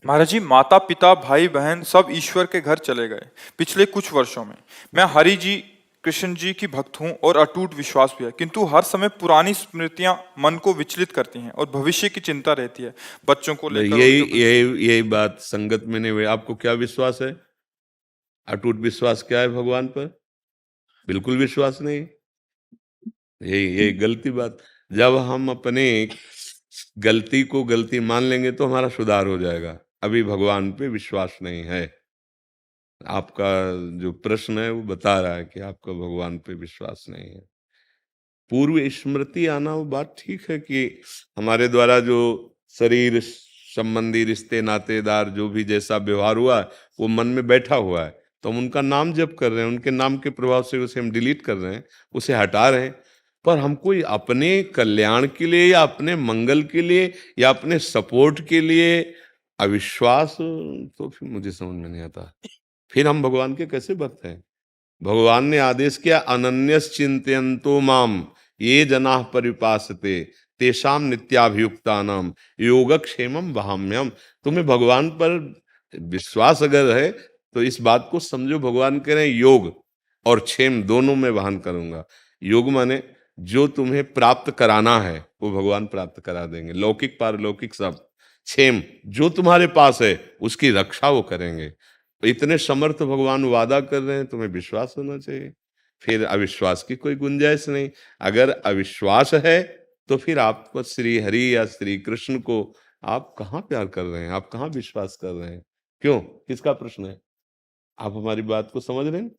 A: महाराज जी, माता पिता भाई बहन सब ईश्वर के घर चले गए पिछले कुछ वर्षों में। मैं हरि जी कृष्ण जी की भक्त हूँ और अटूट विश्वास भी है, किंतु हर समय पुरानी स्मृतियां मन को विचलित करती हैं और भविष्य की चिंता रहती है, बच्चों को लेकर।
C: यही बात संगत में नहीं हुई। आपको क्या विश्वास है? अटूट विश्वास क्या है भगवान पर? बिल्कुल विश्वास नहीं। यही गलती बात। जब हम अपने गलती को गलती मान लेंगे तो हमारा सुधार हो जाएगा। अभी भगवान पे विश्वास नहीं है। आपका जो प्रश्न है वो बता रहा है कि आपका भगवान पे विश्वास नहीं है। पूर्व स्मृति आना वो बात ठीक है कि हमारे द्वारा जो शरीर संबंधी रिश्ते नातेदार जो भी जैसा व्यवहार हुआ है वो मन में बैठा हुआ है, तो हम उनका नाम जप कर रहे हैं, उनके नाम के प्रभाव से उसे हम डिलीट कर रहे हैं, उसे हटा रहे हैं। पर हमको अपने कल्याण के लिए या अपने मंगल के लिए या अपने सपोर्ट के लिए अविश्वास, तो फिर मुझे समझ में नहीं आता। फिर हम भगवान के कैसे भक्त हैं? भगवान ने आदेश किया, अनन्यस चिंतयन्तो माम ये जनाः परिपासते तेषाम नित्याभियुक्तानाम योगक्षेमम वहाम्यम। तुम्हें भगवान पर विश्वास अगर है तो इस बात को समझो, भगवान कह रहे हैं योग और क्षेम दोनों में वहन करूंगा। योग माने जो तुम्हें प्राप्त कराना है वो भगवान प्राप्त करा देंगे, लौकिक पारलौकिक सब। क्षेम जो तुम्हारे पास है उसकी रक्षा वो करेंगे। इतने समर्थ भगवान वादा कर रहे हैं, तुम्हें विश्वास होना चाहिए। फिर अविश्वास की कोई गुंजाइश नहीं। अगर अविश्वास है तो फिर आप श्री हरि या श्री कृष्ण को आप कहाँ प्यार कर रहे हैं? आप कहाँ विश्वास कर रहे हैं? क्यों? किसका प्रश्न है? आप हमारी बात को समझ रहे हैं?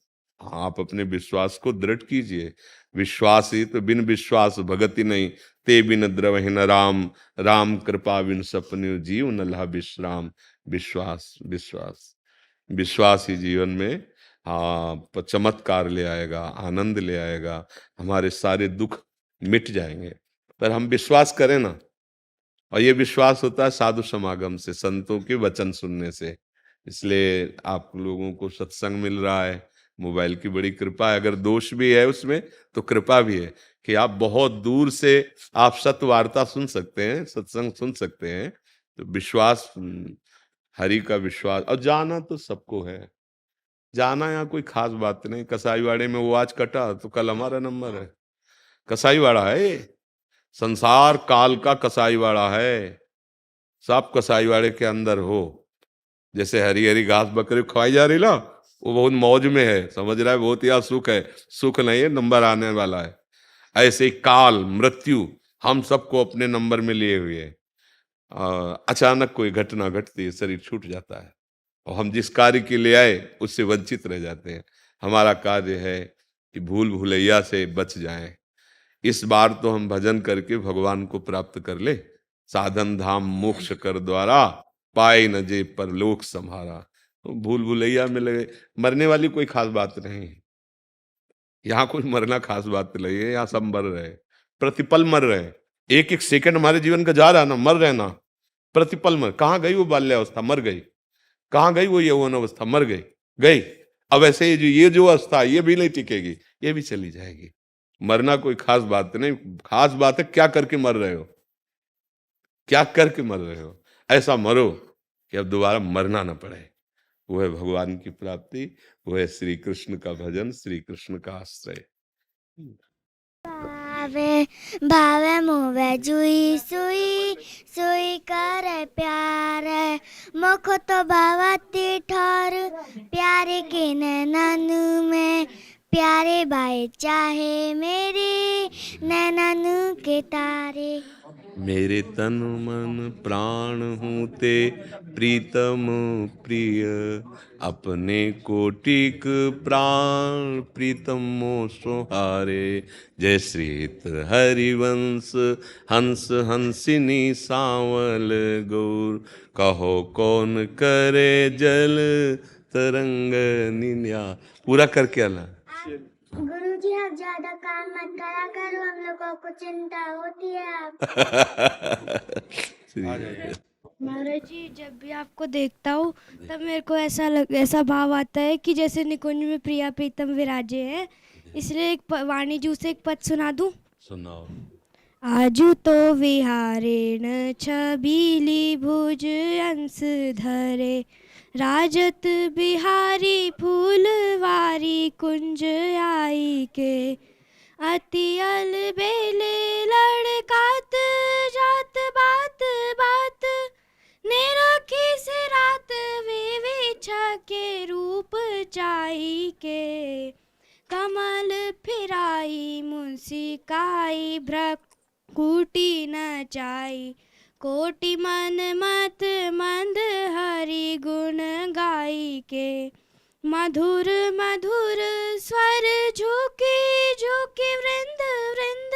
C: हाँ, आप अपने विश्वास को दृढ़ कीजिए। विश्वास ही तो बिन विश्वास भगति नहीं, ते बिन द्रवहि न राम, राम कृपा बिन सपने जीव न लहा विश्राम। विश्वास विश्वास विश्वास ही जीवन में चमत्कार ले आएगा, आनंद ले आएगा, हमारे सारे दुख मिट जाएंगे। पर हम विश्वास करें ना, और ये विश्वास होता है साधु समागम से, संतों के वचन सुनने से। इसलिए आप लोगों को सत्संग मिल रहा है, मोबाइल की बड़ी कृपा है। अगर दोष भी है उसमें तो कृपा भी है कि आप बहुत दूर से आप सत्य वार्ता सुन सकते हैं, सत्संग सुन सकते हैं। तो विश्वास हरि का विश्वास, और जाना तो सबको है, जाना यहाँ कोई खास बात नहीं। कसाईवाड़े में वो आज कटा तो कल हमारा नंबर है, कसाईवाड़ा है ये, संसार काल का कसाईवाड़ा है। सब कसाईवाड़े के अंदर हो, जैसे हरी हरी घास बकरी खवाई जा रही ना, वो बहुत मौज में है, समझ रहा है, बहुत या सुख है, सुख नहीं है, नंबर आने वाला है। ऐसे ही काल मृत्यु हम सबको अपने नंबर में लिए हुए है। अचानक कोई घटना घटती है, शरीर छूट जाता है, और हम जिस कार्य के लिए आए उससे वंचित रह जाते हैं। हमारा कार्य है कि भूल भुलैया से बच जाएं। इस बार तो हम भजन करके भगवान को प्राप्त कर ले। साधन धाम मोक्ष कर द्वारा, पाए न जे परलोक सम्हारा। तो भूल भुलैया में लगे, मरने वाली कोई खास बात नहीं है यहाँ, कुछ मरना खास बात नहीं है यहाँ, सब मर रहे हैं, प्रतिपल मर रहे हैं। एक एक सेकंड हमारे जीवन का जा रहा है ना, मर रहे ना, प्रतिपल मर। कहाँ गई वो बाल्यावस्था, मर गई। कहाँ गई वो यौवन अवस्था, मर गई, गई। अब ऐसे ये जो अवस्था ये भी नहीं टिकेगी, ये भी चली जाएगी। मरना कोई खास बात नहीं, खास बात है क्या करके मर रहे हो, क्या करके मर रहे हो। ऐसा मरो कि अब दोबारा मरना ना पड़े। वो है भगवान की प्राप्ति, वो है श्री कृष्ण का भजन, श्री कृष्ण का आश्रय।
D: भावे भावे मोवे जुई सुई सुई करे प्यारे, मुख तो भवती ठोर प्यारे के नैनन में, प्यारे भाई चाहे मेरे नैनन के तारे।
C: मेरे तन मन प्राण हूँ ते प्रीतम प्रिय, अपने कोटिक प्राण प्रीतम मो सुहारे। जय श्रीत हरिवंश हंस हंसिनी सांवल गौर, कहो कौन करे जल तरंग निन्या। पूरा करके आला।
D: गुरुजी आप ज्यादा काम मत करा करो, हम लोगों को चिंता होती है आप।
E: महाराज जी, जब भी आपको देखता हूँ तब मेरे को ऐसा भाव आता है कि जैसे निकुंज में प्रिया प्रीतम विराजे हैं। इसलिए एक वाणी जू से एक पद सुना दूं।
C: सुनाओ।
E: आजू तो विहारेण छबीली भुज अंश धरे, राजत बिहारी फूलवारी कुंज आई के, अति अल बेले लड़कात जात बात बात, ने रखी से रात विविछा के रूप चाई के, कमल फिराई मुंसिकाई भ्रकुटी न चाई, कोटि मन मत मंद हरि गुण गाई के, मधुर मधुर स्वर झुकी झुकी वृंद वृंद,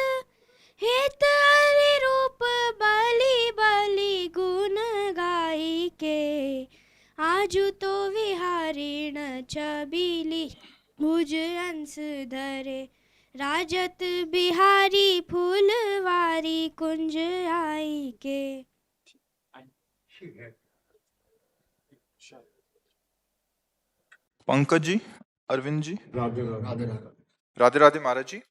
E: हित हरि रूप बलि बलि गुण गाई के, आजु तो विहारिण छबीली भुज अंश धरे, राजत बिहारी फूलवारी कुंज आई के।
A: पंकज जी, अरविंद जी, राधे राधे महाराज जी।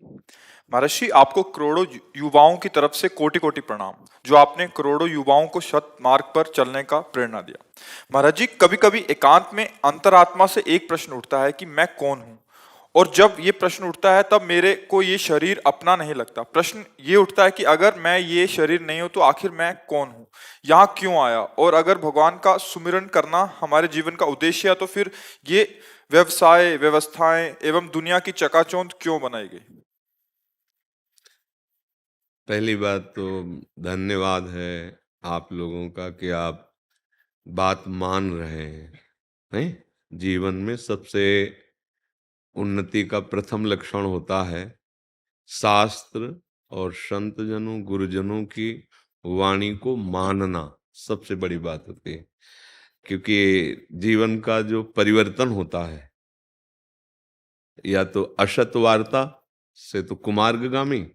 A: महाराज जी, आपको करोड़ों युवाओं की तरफ से कोटि कोटि प्रणाम, जो आपने करोड़ों युवाओं को सत मार्ग पर चलने का प्रेरणा दिया। महाराज जी, कभी कभी एकांत में अंतरात्मा से एक प्रश्न उठता है कि मैं कौन हूं, और जब ये प्रश्न उठता है तब मेरे को ये शरीर अपना नहीं लगता। प्रश्न ये उठता है कि अगर मैं ये शरीर नहीं हूं तो आखिर मैं कौन हूं, यहाँ क्यों आया, और अगर भगवान का सुमिरन करना हमारे जीवन का उद्देश्य है तो फिर ये व्यवसाय व्यवस्थाएं एवं दुनिया की चकाचौंध क्यों बनाई गई।
C: पहली बात तो धन्यवाद है आप लोगों का कि आप बात मान रहे हैं। जीवन में सबसे उन्नति का प्रथम लक्षण होता है शास्त्र और संत जनों गुरुजनों की वाणी को मानना, सबसे बड़ी बात होती है। क्योंकि जीवन का जो परिवर्तन होता है, या तो असत वार्ता से तो कुमार्गगामी,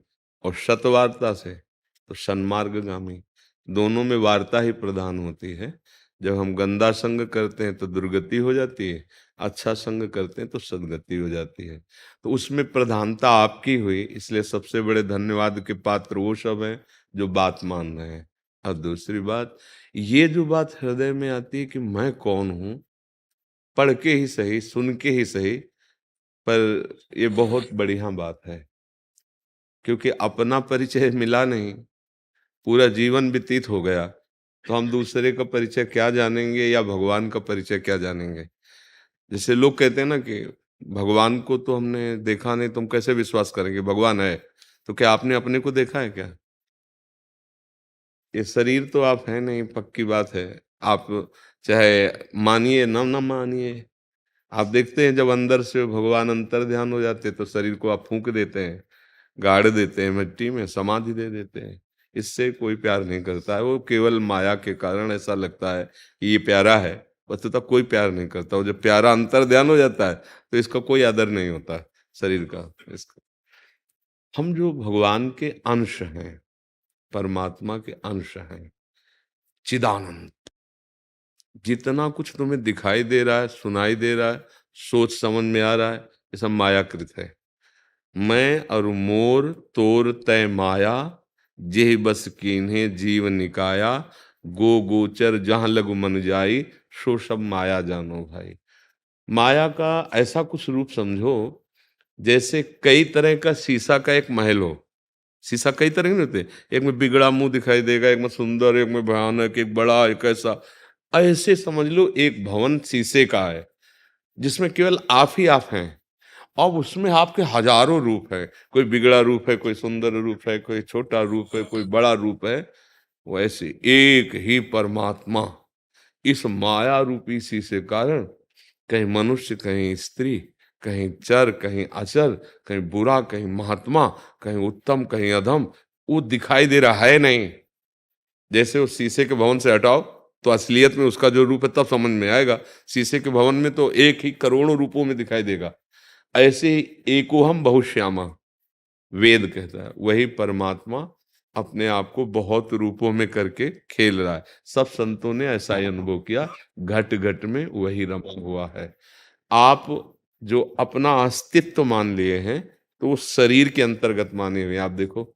C: और सत वार्ता से तो सन्मार्गगामी। दोनों में वार्ता ही प्रधान होती है। जब हम गंदा संग करते हैं तो दुर्गति हो जाती है, अच्छा संग करते हैं तो सदगति हो जाती है। तो उसमें प्रधानता आपकी हुई, इसलिए सबसे बड़े धन्यवाद के पात्र वो सब हैं जो बात मान रहे हैं। और दूसरी बात, ये जो बात हृदय में आती है कि मैं कौन हूं, पढ़ के ही सही, सुन के ही सही, पर ये बहुत बढ़िया बात है, क्योंकि अपना परिचय मिला नहीं, पूरा जीवन व्यतीत हो गया, तो हम दूसरे का परिचय क्या जानेंगे या भगवान का परिचय क्या जानेंगे। जैसे लोग कहते हैं ना कि भगवान को तो हमने देखा नहीं, तुम कैसे विश्वास करेंगे भगवान है, तो क्या आपने अपने को देखा है क्या? ये शरीर तो आप है नहीं, पक्की बात है। आप चाहे मानिए न मानिए, आप देखते हैं जब अंदर से भगवान अंतर ध्यान हो जाते हैं तो शरीर को आप फूंक देते हैं, गाड़ देते हैं मिट्टी में, समाधि दे देते हैं। इससे कोई प्यार नहीं करता है, वो केवल माया के कारण ऐसा लगता है कि ये प्यारा है, वस्तुतः कोई प्यार नहीं करता। और जब प्यारा अंतर ध्यान हो जाता है तो इसका कोई आदर नहीं होता शरीर का। इसका हम जो भगवान के अंश हैं, परमात्मा के अंश हैं, चिदानंद, जितना कुछ तुम्हें दिखाई दे रहा है, सुनाई दे रहा है, सोच समझ में आ रहा है, ये सब मायाकृत है। मैं और मोर तोर तय माया, जेह बस कीन्हे जीव निकाया, गो गोचर जहां लगु मन जाई, सो सब माया जानो भाई। माया का ऐसा कुछ रूप समझो जैसे कई तरह का शीशा का एक महल हो। शीशा कई तरह के नहीं होते, एक में बिगड़ा मुंह दिखाई देगा, एक में सुंदर, एक में भयानक, एक बड़ा, एक ऐसा। ऐसे समझ लो एक भवन शीशे का है जिसमें केवल आप ही आप हैं, अब उसमें आपके हजारों रूप है, कोई बिगड़ा रूप है, कोई सुंदर रूप है, कोई छोटा रूप है, कोई बड़ा रूप है। वैसे एक ही परमात्मा इस माया रूपी शीशे कारण कहीं मनुष्य, कहीं स्त्री, कहीं चर, कहीं अचर, कहीं बुरा, कहीं महात्मा, कहीं उत्तम, कहीं अधम, वो दिखाई दे रहा है नहीं। जैसे उस शीशे के भवन से हटाओ तो असलियत में उसका जो रूप है तब समझ में आएगा। शीशे के भवन में तो एक ही करोड़ों रूपों में दिखाई देगा। ऐसे ही एकोहम बहुश्यामा वेद कहता है, वही परमात्मा अपने आप को बहुत रूपों में करके खेल रहा है। सब संतों ने ऐसा ही अनुभव किया, घट घट में वही रमा हुआ है। आप जो अपना अस्तित्व मान लिए हैं तो उस शरीर के अंतर्गत माने हुए। आप देखो,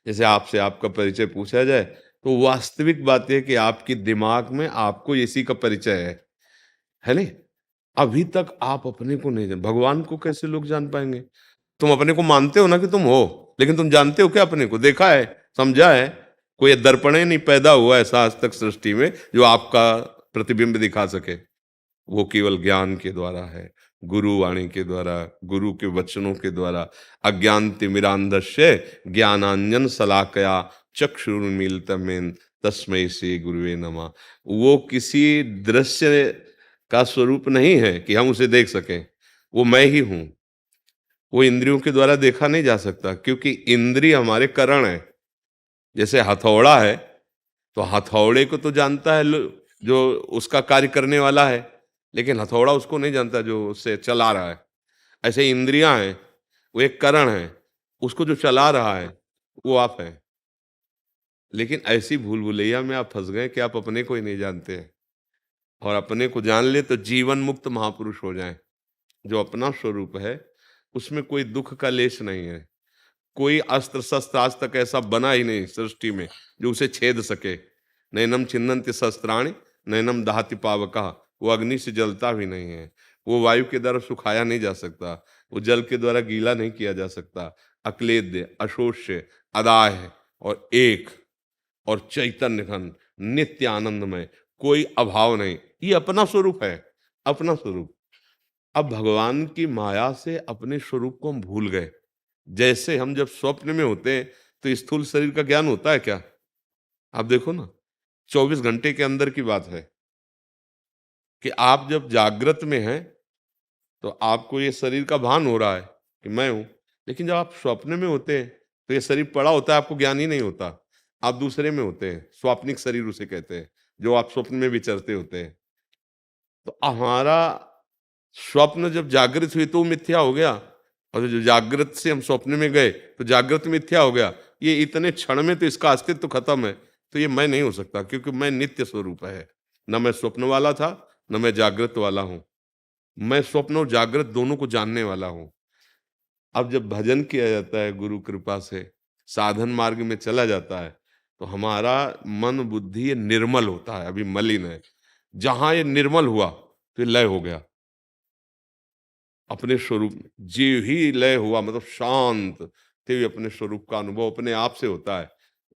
C: जैसे आपसे आपका परिचय पूछा जाए तो वास्तविक बात यह कि आपके दिमाग में आपको इसी का परिचय है नहीं। अभी तक आप अपने को नहीं जान, भगवान को कैसे लोग जान पाएंगे? तुम अपने को मानते हो ना कि तुम हो, लेकिन तुम जानते हो क्या अपने को? देखा है, समझा है? कोई दर्पण ही नहीं पैदा हुआ ऐसा आज तक सृष्टि में जो आपका प्रतिबिंब दिखा सके। वो केवल ज्ञान के द्वारा है, गुरु वाणी के द्वारा, गुरु के वचनों के द्वारा। अज्ञान तिमिरांधस्य ज्ञानांजन शलाकया चक्षुरुन्मीलितमेन तस्मै श्री गुरुवे नमः। वो किसी दृश्य का स्वरूप नहीं है कि हम उसे देख सकें, वो मैं ही हूं। वो इंद्रियों के द्वारा देखा नहीं जा सकता, क्योंकि इंद्रिय हमारे करण है। जैसे हथौड़ा है तो हथौड़े को तो जानता है जो उसका कार्य करने वाला है, लेकिन हथौड़ा उसको नहीं जानता जो उससे चला रहा है। ऐसे इंद्रियां हैं, वो एक करण है, उसको जो चला रहा है वो आप हैं। लेकिन ऐसी भूल भुलैया में आप फंस गए कि आप अपने को ही नहीं जानते हैं। और अपने को जान ले तो जीवन मुक्त महापुरुष हो जाएं। जो अपना स्वरूप है उसमें कोई दुख का लेश नहीं है। कोई अस्त्र शस्त्र आज तक ऐसा बना ही नहीं सृष्टि में जो उसे छेद सके। नैनम छिन्नन्ति शस्त्राणि नैनम दहति पावका। वो अग्नि से जलता भी नहीं है, वो वायु के द्वारा सुखाया नहीं जा सकता, वो जल के द्वारा गीला नहीं किया जा सकता। अक्लेद्य, अशोष्य, अदाह और एक और चैतन्य घन, नित्य आनंदमय, कोई अभाव नहीं। ये अपना स्वरूप है, अपना स्वरूप। अब भगवान की माया से अपने स्वरूप को हम भूल गए। जैसे हम जब स्वप्न में होते हैं तो स्थूल शरीर का ज्ञान होता है क्या? आप देखो ना, 24 घंटे के अंदर की बात है कि आप जब जागृत में हैं तो आपको ये शरीर का भान हो रहा है कि मैं हूं, लेकिन जब आप स्वप्न में होते हैं तो ये शरीर पड़ा होता है, आपको ज्ञान ही नहीं होता। आप दूसरे में होते हैं, स्वाप्निक शरीर उसे कहते हैं, जो आप स्वप्न में विचरते होते हैं। तो हमारा स्वप्न जब जागृत हुई तो वो मिथ्या हो गया, और जो जागृत से हम स्वप्न में गए तो जागृत मिथ्या हो गया। ये इतने क्षण में तो इसका अस्तित्व खत्म है। तो ये मैं नहीं हो सकता, क्योंकि मैं नित्य स्वरूप है। न मैं स्वप्न वाला था, न मैं जागृत वाला हूं। मैं स्वप्न और जागृत दोनों को जानने वाला हूं। अब जब भजन किया जाता है गुरु कृपा से, साधन मार्ग में चला जाता है, तो हमारा मन बुद्धि ये निर्मल होता है, अभी मलिन है। जहां ये निर्मल हुआ तो ये लय हो गया अपने स्वरूप में। जीव ही लय हुआ मतलब शांत, ते हुए अपने स्वरूप का अनुभव अपने आप से होता है,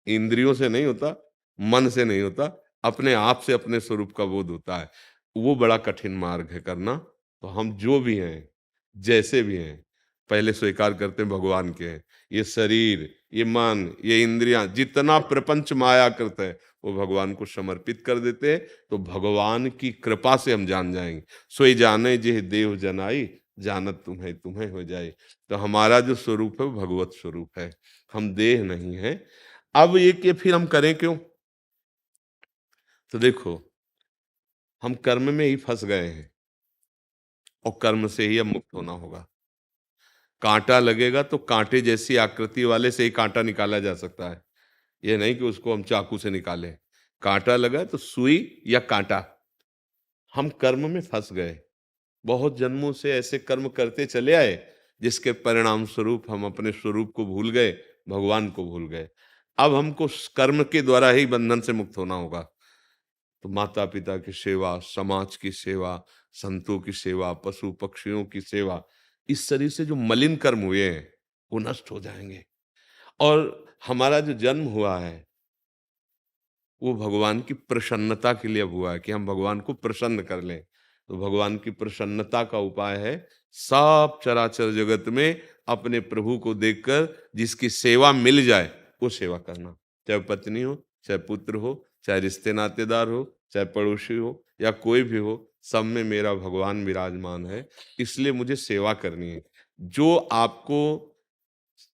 C: इंद्रियों से नहीं होता, मन से नहीं होता, अपने आप से अपने स्वरूप का बोध होता है। वो बड़ा कठिन मार्ग है करना। तो हम जो भी हैं, जैसे भी हैं, पहले स्वीकार करते हैं भगवान के हैं। ये शरीर, ये मन, ये इंद्रियां, जितना प्रपंच माया कृत है वो भगवान को समर्पित कर देते हैं। तो भगवान की कृपा से हम जान जाएंगे। सोई जाने जे देव जनाई, जानत तुम्हें तुम्हें हो जाए। तो हमारा जो स्वरूप है वो भगवत स्वरूप है, हम देह नहीं है। अब ये फिर हम करें क्यों? तो देखो, हम कर्म में ही फंस गए हैं और कर्म से ही अब मुक्त होना होगा। कांटा लगेगा तो कांटे जैसी आकृति वाले से ही कांटा निकाला जा सकता है, ये नहीं कि उसको हम चाकू से निकालें। कांटा लगा तो सुई या कांटा। हम कर्म में फंस गए, बहुत जन्मों से ऐसे कर्म करते चले आए जिसके परिणाम स्वरूप हम अपने स्वरूप को भूल गए, भगवान को भूल गए। अब हमको कर्म के द्वारा ही बंधन से मुक्त होना होगा। तो माता पिता की सेवा, समाज की सेवा, संतों की सेवा, पशु पक्षियों की सेवा, इस शरीर से जो मलिन कर्म हुए हैं वो नष्ट हो जाएंगे। और हमारा जो जन्म हुआ है वो भगवान की प्रसन्नता के लिए हुआ है कि हम भगवान को प्रसन्न कर लें। तो भगवान की प्रसन्नता का उपाय है सब चराचर जगत में अपने प्रभु को देखकर जिसकी सेवा मिल जाए वो सेवा करना, चाहे पत्नी हो, चाहे पुत्र हो, चाहे रिश्ते नातेदार हो, चाहे पड़ोसी हो या कोई भी हो, सब में मेरा भगवान विराजमान है, इसलिए मुझे सेवा करनी है। जो आपको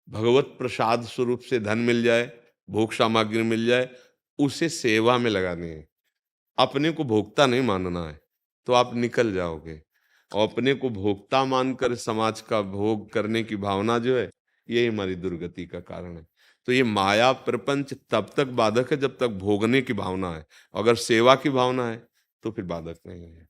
C: भगवत प्रसाद स्वरूप से धन मिल जाए, भोग सामग्री मिल जाए, उसे सेवा में लगानी है। अपने को भोक्ता नहीं मानना है, तो आप निकल जाओगे। और अपने को भोक्ता मानकर समाज का भोग करने की भावना जो है, यही हमारी दुर्गति का कारण है। तो ये माया प्रपंच तब तक बाधक है जब तक भोगने की भावना है। अगर सेवा की भावना है तो फिर बाधक नहीं है।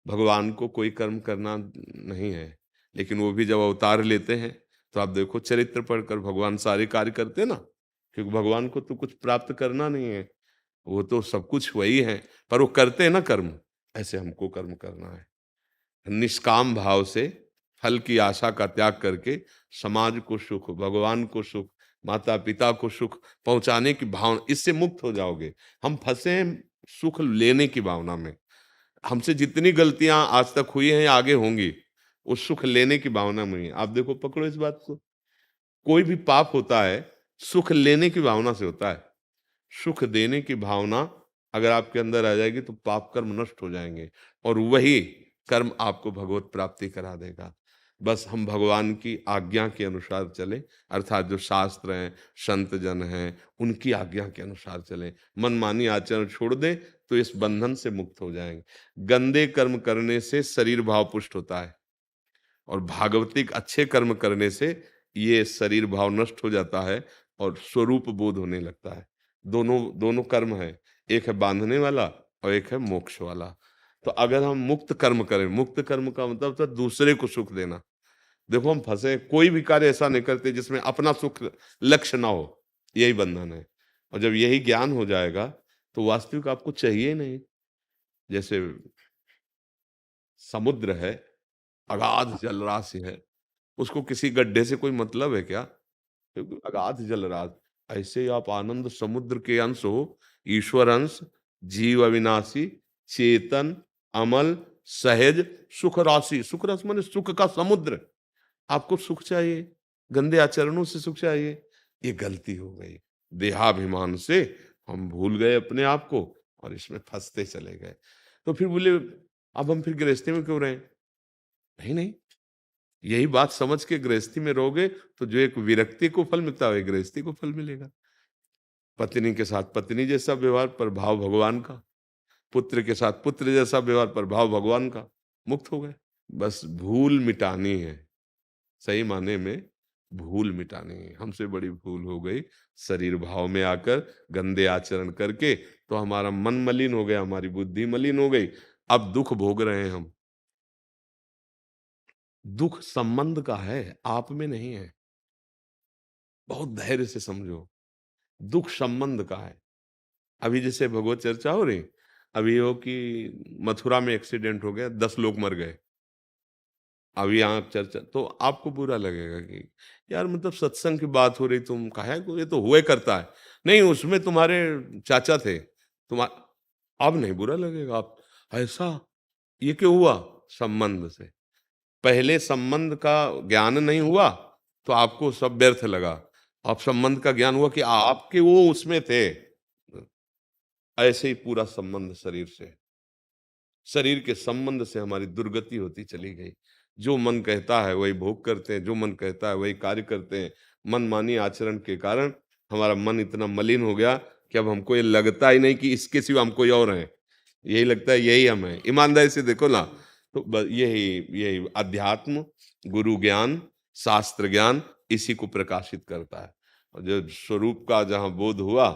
C: भगवान को कोई कर्म करना नहीं है, लेकिन वो भी जब अवतार लेते हैं तो आप देखो चरित्र पढ़कर भगवान सारे कार्य करते हैं ना, क्योंकि भगवान को तो कुछ प्राप्त करना नहीं है, वो तो सब कुछ वही है, पर वो करते हैं ना कर्म। ऐसे हमको कर्म करना है निष्काम भाव से, फल की आशा का त्याग करके समाज को सुख, भगवान को सुख, माता पिता को सुख पहुंचाने की भावना, इससे मुक्त हो जाओगे। हम फंसे हैं सुख लेने की भावना में। हमसे जितनी गलतियां आज तक हुई हैं आगे होंगी, वो सुख लेने की भावना में ही। आप देखो, पकड़ो इस बात को, कोई भी पाप होता है सुख लेने की भावना से होता है। सुख देने की भावना अगर आपके अंदर आ जाएगी तो पाप कर्म नष्ट हो जाएंगे और वही कर्म आपको भगवत प्राप्ति करा देगा। बस हम भगवान की आज्ञा के अनुसार चलें, अर्थात जो शास्त्र हैं, संत जन हैं, उनकी आज्ञा के अनुसार चलें, मनमानी आचरण छोड़ दें तो इस बंधन से मुक्त हो जाएंगे। गंदे कर्म करने से शरीर भाव पुष्ट होता है और भागवतिक अच्छे कर्म करने से ये शरीर भाव नष्ट हो जाता है और स्वरूप बोध होने लगता है। दोनों दोनों कर्म है, एक है बांधने वाला और एक है मोक्ष वाला। तो अगर हम मुक्त कर्म करें, मुक्त कर्म का मतलब तो दूसरे को सुख देना। देखो, हम फंसे, कोई भी कार्य ऐसा नहीं करते जिसमें अपना सुख लक्ष्य ना हो, यही बंधन है। और जब यही ज्ञान हो जाएगा तो वास्तविक आपको चाहिए ही नहीं। जैसे समुद्र है, अगाध जलराशि है, उसको किसी गड्ढे से कोई मतलब है क्या? क्योंकि अगाध जलराशि। ऐसे ही आप आनंद समुद्र के अंश हो, ईश्वर अंश, जीव अविनाशी, चेतन, अमल, सहज, सुख राशि। सुख राशि माने सुख का समुद्र। आपको सुख चाहिए, गंदे आचरणों से सुख चाहिए, ये गलती हो गई। देहाभिमान से हम भूल गए अपने आप को और इसमें फंसते चले गए। तो फिर बोले अब हम फिर गृहस्थी में क्यों रहे? नहीं नहीं, यही बात समझ के गृहस्थी में रहोगे तो जो एक विरक्ति को फल मिलता है गृहस्थी को फल मिलेगा। पत्नी के साथ पत्नी जैसा व्यवहार पर भाव भगवान का, पुत्र के साथ पुत्र जैसा व्यवहार पर भाव भगवान का, मुक्त हो गए। बस भूल मिटानी है, सही माने में भूल मिटानी है। हमसे बड़ी भूल हो गई शरीर भाव में आकर गंदे आचरण करके, तो हमारा मन मलिन हो गया, हमारी बुद्धि मलिन हो गई। अब दुख भोग रहे हैं हम। दुख संबंध का है, आप में नहीं है। बहुत धैर्य से समझो। दुख संबंध का है। अभी जैसे भगवत चर्चा हो रही, अभी हो कि मथुरा में एक्सीडेंट हो गया, 10 लोग मर गए। अभी यहाँ चर्चा, तो आपको बुरा लगेगा कि यार मतलब सत्संग की बात हो रही, तुम कहा है ये तो हुए करता है। नहीं, उसमें तुम्हारे चाचा थे, अब नहीं बुरा लगेगा। आप ऐसा ये क्यों हुआ? संबंध से पहले संबंध का ज्ञान नहीं हुआ तो आपको सब व्यर्थ लगा। अब संबंध का ज्ञान हुआ कि आपके वो उसमें थे। ऐसे ही पूरा संबंध शरीर से, शरीर के संबंध से हमारी दुर्गति होती चली गई। जो मन कहता है वही भोग करते हैं, जो मन कहता है वही कार्य करते हैं। मनमानी आचरण के कारण हमारा मन इतना मलिन हो गया कि अब हमको ये लगता ही नहीं कि इसके सिवा हम कोई और हैं। यही लगता है यही हम हैं। ईमानदारी से देखो ना, तो यही यही अध्यात्म, गुरु ज्ञान, शास्त्र ज्ञान इसी को प्रकाशित करता है। और जब स्वरूप का जहाँ बोध हुआ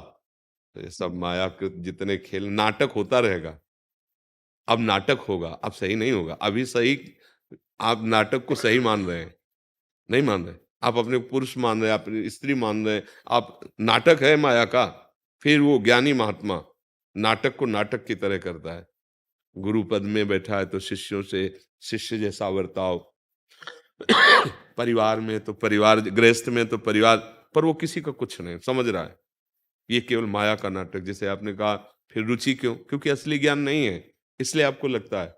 C: तो ये सब माया के जितने खेल, नाटक होता रहेगा। अब नाटक होगा, अब सही नहीं होगा। अभी सही, आप नाटक को सही मान रहे हैं, नहीं मान रहे। आप अपने पुरुष मान रहे हैं, अपनी स्त्री मान रहे हैं, आप नाटक है माया का। फिर वो ज्ञानी महात्मा नाटक को नाटक की तरह करता है। गुरु पद में बैठा है तो शिष्यों से शिष्य जैसा बर्ताव, परिवार में तो परिवार, गृहस्थ में तो परिवार, पर वो किसी का कुछ नहीं समझ रहा है। ये केवल माया का नाटक। जैसे आपने कहा फिर रुचि क्यों? क्योंकि असली ज्ञान नहीं है, इसलिए आपको लगता है।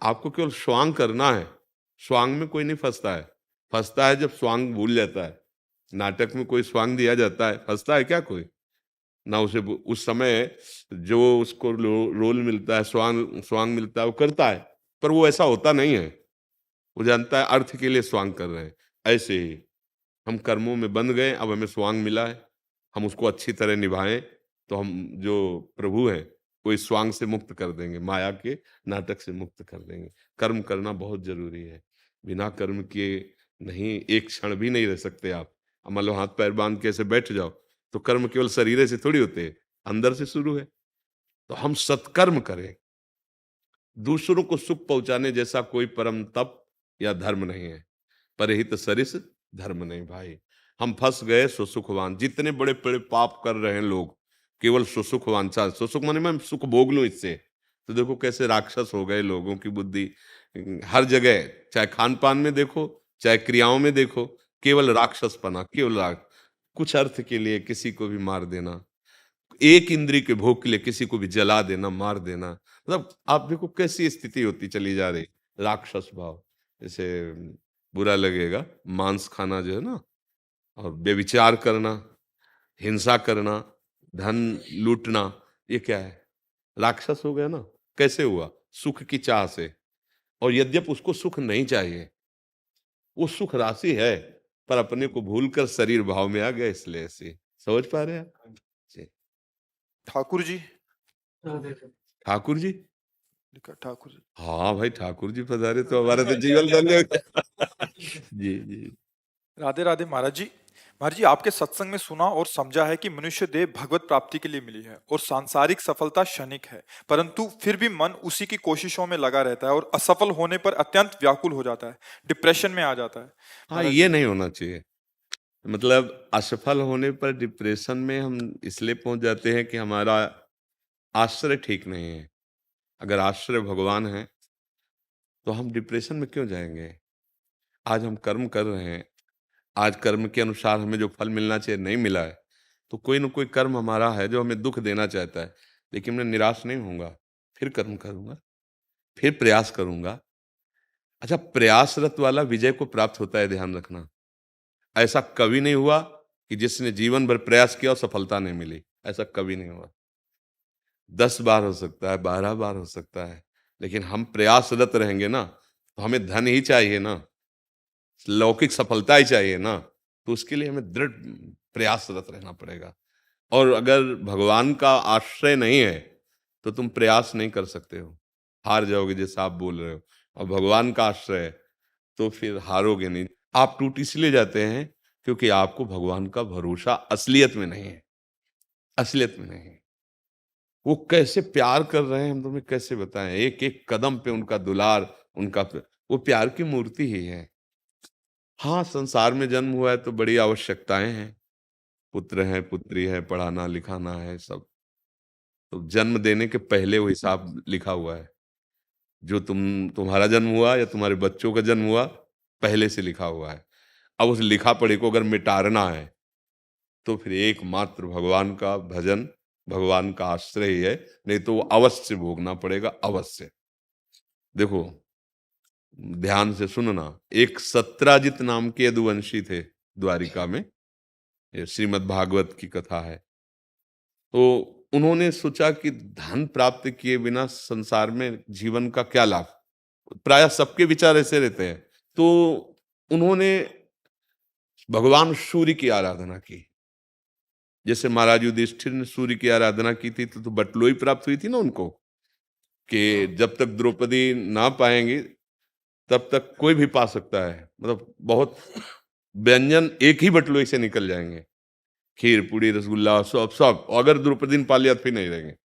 C: आपको केवल स्वांग करना है। स्वांग में कोई नहीं फंसता है। फंसता है जब स्वांग भूल जाता है। नाटक में कोई स्वांग दिया जाता है, फंसता है क्या कोई? ना उसे उस समय जो उसको रोल मिलता है, स्वांग मिलता है, वो करता है, पर वो ऐसा होता नहीं है। वो जानता है अर्थ के लिए स्वांग कर रहे हैं। ऐसे ही हम कर्मों में बंध गए, अब हमें स्वांग मिला है, हम उसको अच्छी तरह निभाएं तो हम जो प्रभु हैं वो इस स्वांग से मुक्त कर देंगे, माया के नाटक से मुक्त कर देंगे। कर्म करना बहुत जरूरी है। बिना कर्म किए नहीं, एक क्षण भी नहीं रह सकते आप। अब मान लो हाथ पैर बांध के ऐसे बैठ जाओ, तो कर्म केवल शरीर से थोड़ी होते हैं, अंदर से शुरू है। तो हम सत्कर्म करें। दूसरों को सुख पहुंचाने जैसा कोई परम तप या धर्म नहीं है। परहित सरिस धर्म नहीं भाई। हम फंस गए सुसुखवान। जितने बड़े बड़े पाप कर रहे हैं लोग, केवल सुसुख वांछा, सुसुख माने मैं सुख भोग लूं इससे, तो देखो कैसे राक्षस हो गए लोगों की बुद्धि। हर जगह, चाहे खान पान में देखो, चाहे क्रियाओं में देखो, केवल राक्षसपना, केवल कुछ अर्थ के लिए किसी को भी मार देना, एक इंद्री के भोग के लिए किसी को भी जला देना, मार देना। मतलब आप देखो कैसी स्थिति होती चली जा रही। राक्षस भाव, जैसे बुरा लगेगा मांस खाना जो है ना, और व्यभिचार करना, हिंसा करना, धन लूटना, ये क्या है? राक्षस हो गया ना। कैसे हुआ? सुख की चाह से। और यद्यप उसको सुख नहीं चाहिए, वो सुख राशि है, पर अपने को भूलकर शरीर भाव में आ गया, इसलिए ऐसे। समझ पा रहे हैं आप? जी।
A: ठाकुर जी,
C: ठाकुर जी,
A: लिखा ठाकुर जी।
C: हाँ भाई, ठाकुर जी पधारे तो हमारा तो जीवन धन्य हो गया। जी जी।
A: राधे राधे महाराज जी। महाराज जी, आपके सत्संग में सुना और समझा है कि मनुष्य देह भगवत प्राप्ति के लिए मिली है और सांसारिक सफलता क्षणिक है, परंतु फिर भी मन उसी की कोशिशों में लगा रहता है और असफल होने पर अत्यंत व्याकुल हो जाता है, डिप्रेशन में आ जाता है।
C: हाँ,
A: महाराज
C: ये नहीं होना चाहिए। मतलब असफल होने पर डिप्रेशन में हम इसलिए पहुंच जाते हैं कि हमारा आश्रय ठीक नहीं है। अगर आश्रय भगवान है तो हम डिप्रेशन में क्यों जाएंगे? आज हम कर्म कर रहे हैं, आज कर्म के अनुसार हमें जो फल मिलना चाहिए नहीं मिला है, तो कोई ना कोई कर्म हमारा है जो हमें दुख देना चाहता है। लेकिन मैं निराश नहीं होऊंगा, फिर कर्म करूंगा, फिर प्रयास करूंगा। अच्छा, प्रयासरत वाला विजय को प्राप्त होता है, ध्यान रखना। ऐसा कभी नहीं हुआ कि जिसने जीवन भर प्रयास किया और सफलता नहीं मिली। ऐसा कभी नहीं हुआ। 10 बार हो सकता है, 12 बार हो सकता है, लेकिन हम प्रयासरत रहेंगे ना, तो हमें धन ही चाहिए ना, लौकिक सफलता ही चाहिए ना, तो उसके लिए हमें दृढ़ प्रयासरत रहना पड़ेगा। और अगर भगवान का आश्रय नहीं है तो तुम प्रयास नहीं कर सकते हो, हार जाओगे, जैसा आप बोल रहे हो। और भगवान का आश्रय है तो फिर हारोगे नहीं। आप टूट इसलिए जाते हैं क्योंकि आपको भगवान का भरोसा असलियत में नहीं है। असलियत में नहीं है। वो कैसे प्यार कर रहे हैं हम तुम्हें कैसे बताएं। एक एक कदम पे उनका दुलार, वो प्यार की मूर्ति ही है। हाँ, संसार में जन्म हुआ है तो बड़ी आवश्यकताएं हैं, पुत्र है, पुत्री है, पढ़ाना लिखाना है सब। तो जन्म देने के पहले वो हिसाब लिखा हुआ है। जो तुम्हारा जन्म हुआ या तुम्हारे बच्चों का जन्म हुआ, पहले से लिखा हुआ है। अब उस लिखा पढ़े को अगर मिटाना है तो फिर एकमात्र भगवान का भजन, भगवान का आश्रय ही है, नहीं तो वो अवश्य भोगना पड़ेगा, अवश्य। देखो ध्यान से सुनना, एक सत्राजित नाम के यदुवंशी थे द्वारिका में, ये श्रीमद् भागवत की कथा है। तो उन्होंने सोचा कि धन प्राप्त किए बिना संसार में जीवन का क्या लाभ, प्रायः सबके विचार ऐसे रहते हैं। तो उन्होंने भगवान सूर्य की आराधना की। जैसे महाराज युधिष्ठिर ने सूर्य की आराधना की थी तो बटलोई प्राप्त हुई थी ना उनको, कि जब तक द्रौपदी ना पाएंगे तब तक कोई भी पा सकता है। मतलब बहुत व्यंजन एक ही बटलोई से निकल जाएंगे, खीर पूड़ी रसगुल्ला सब सब, अगर द्रौपदी ने पा लिया तो फिर नहीं रहेंगे।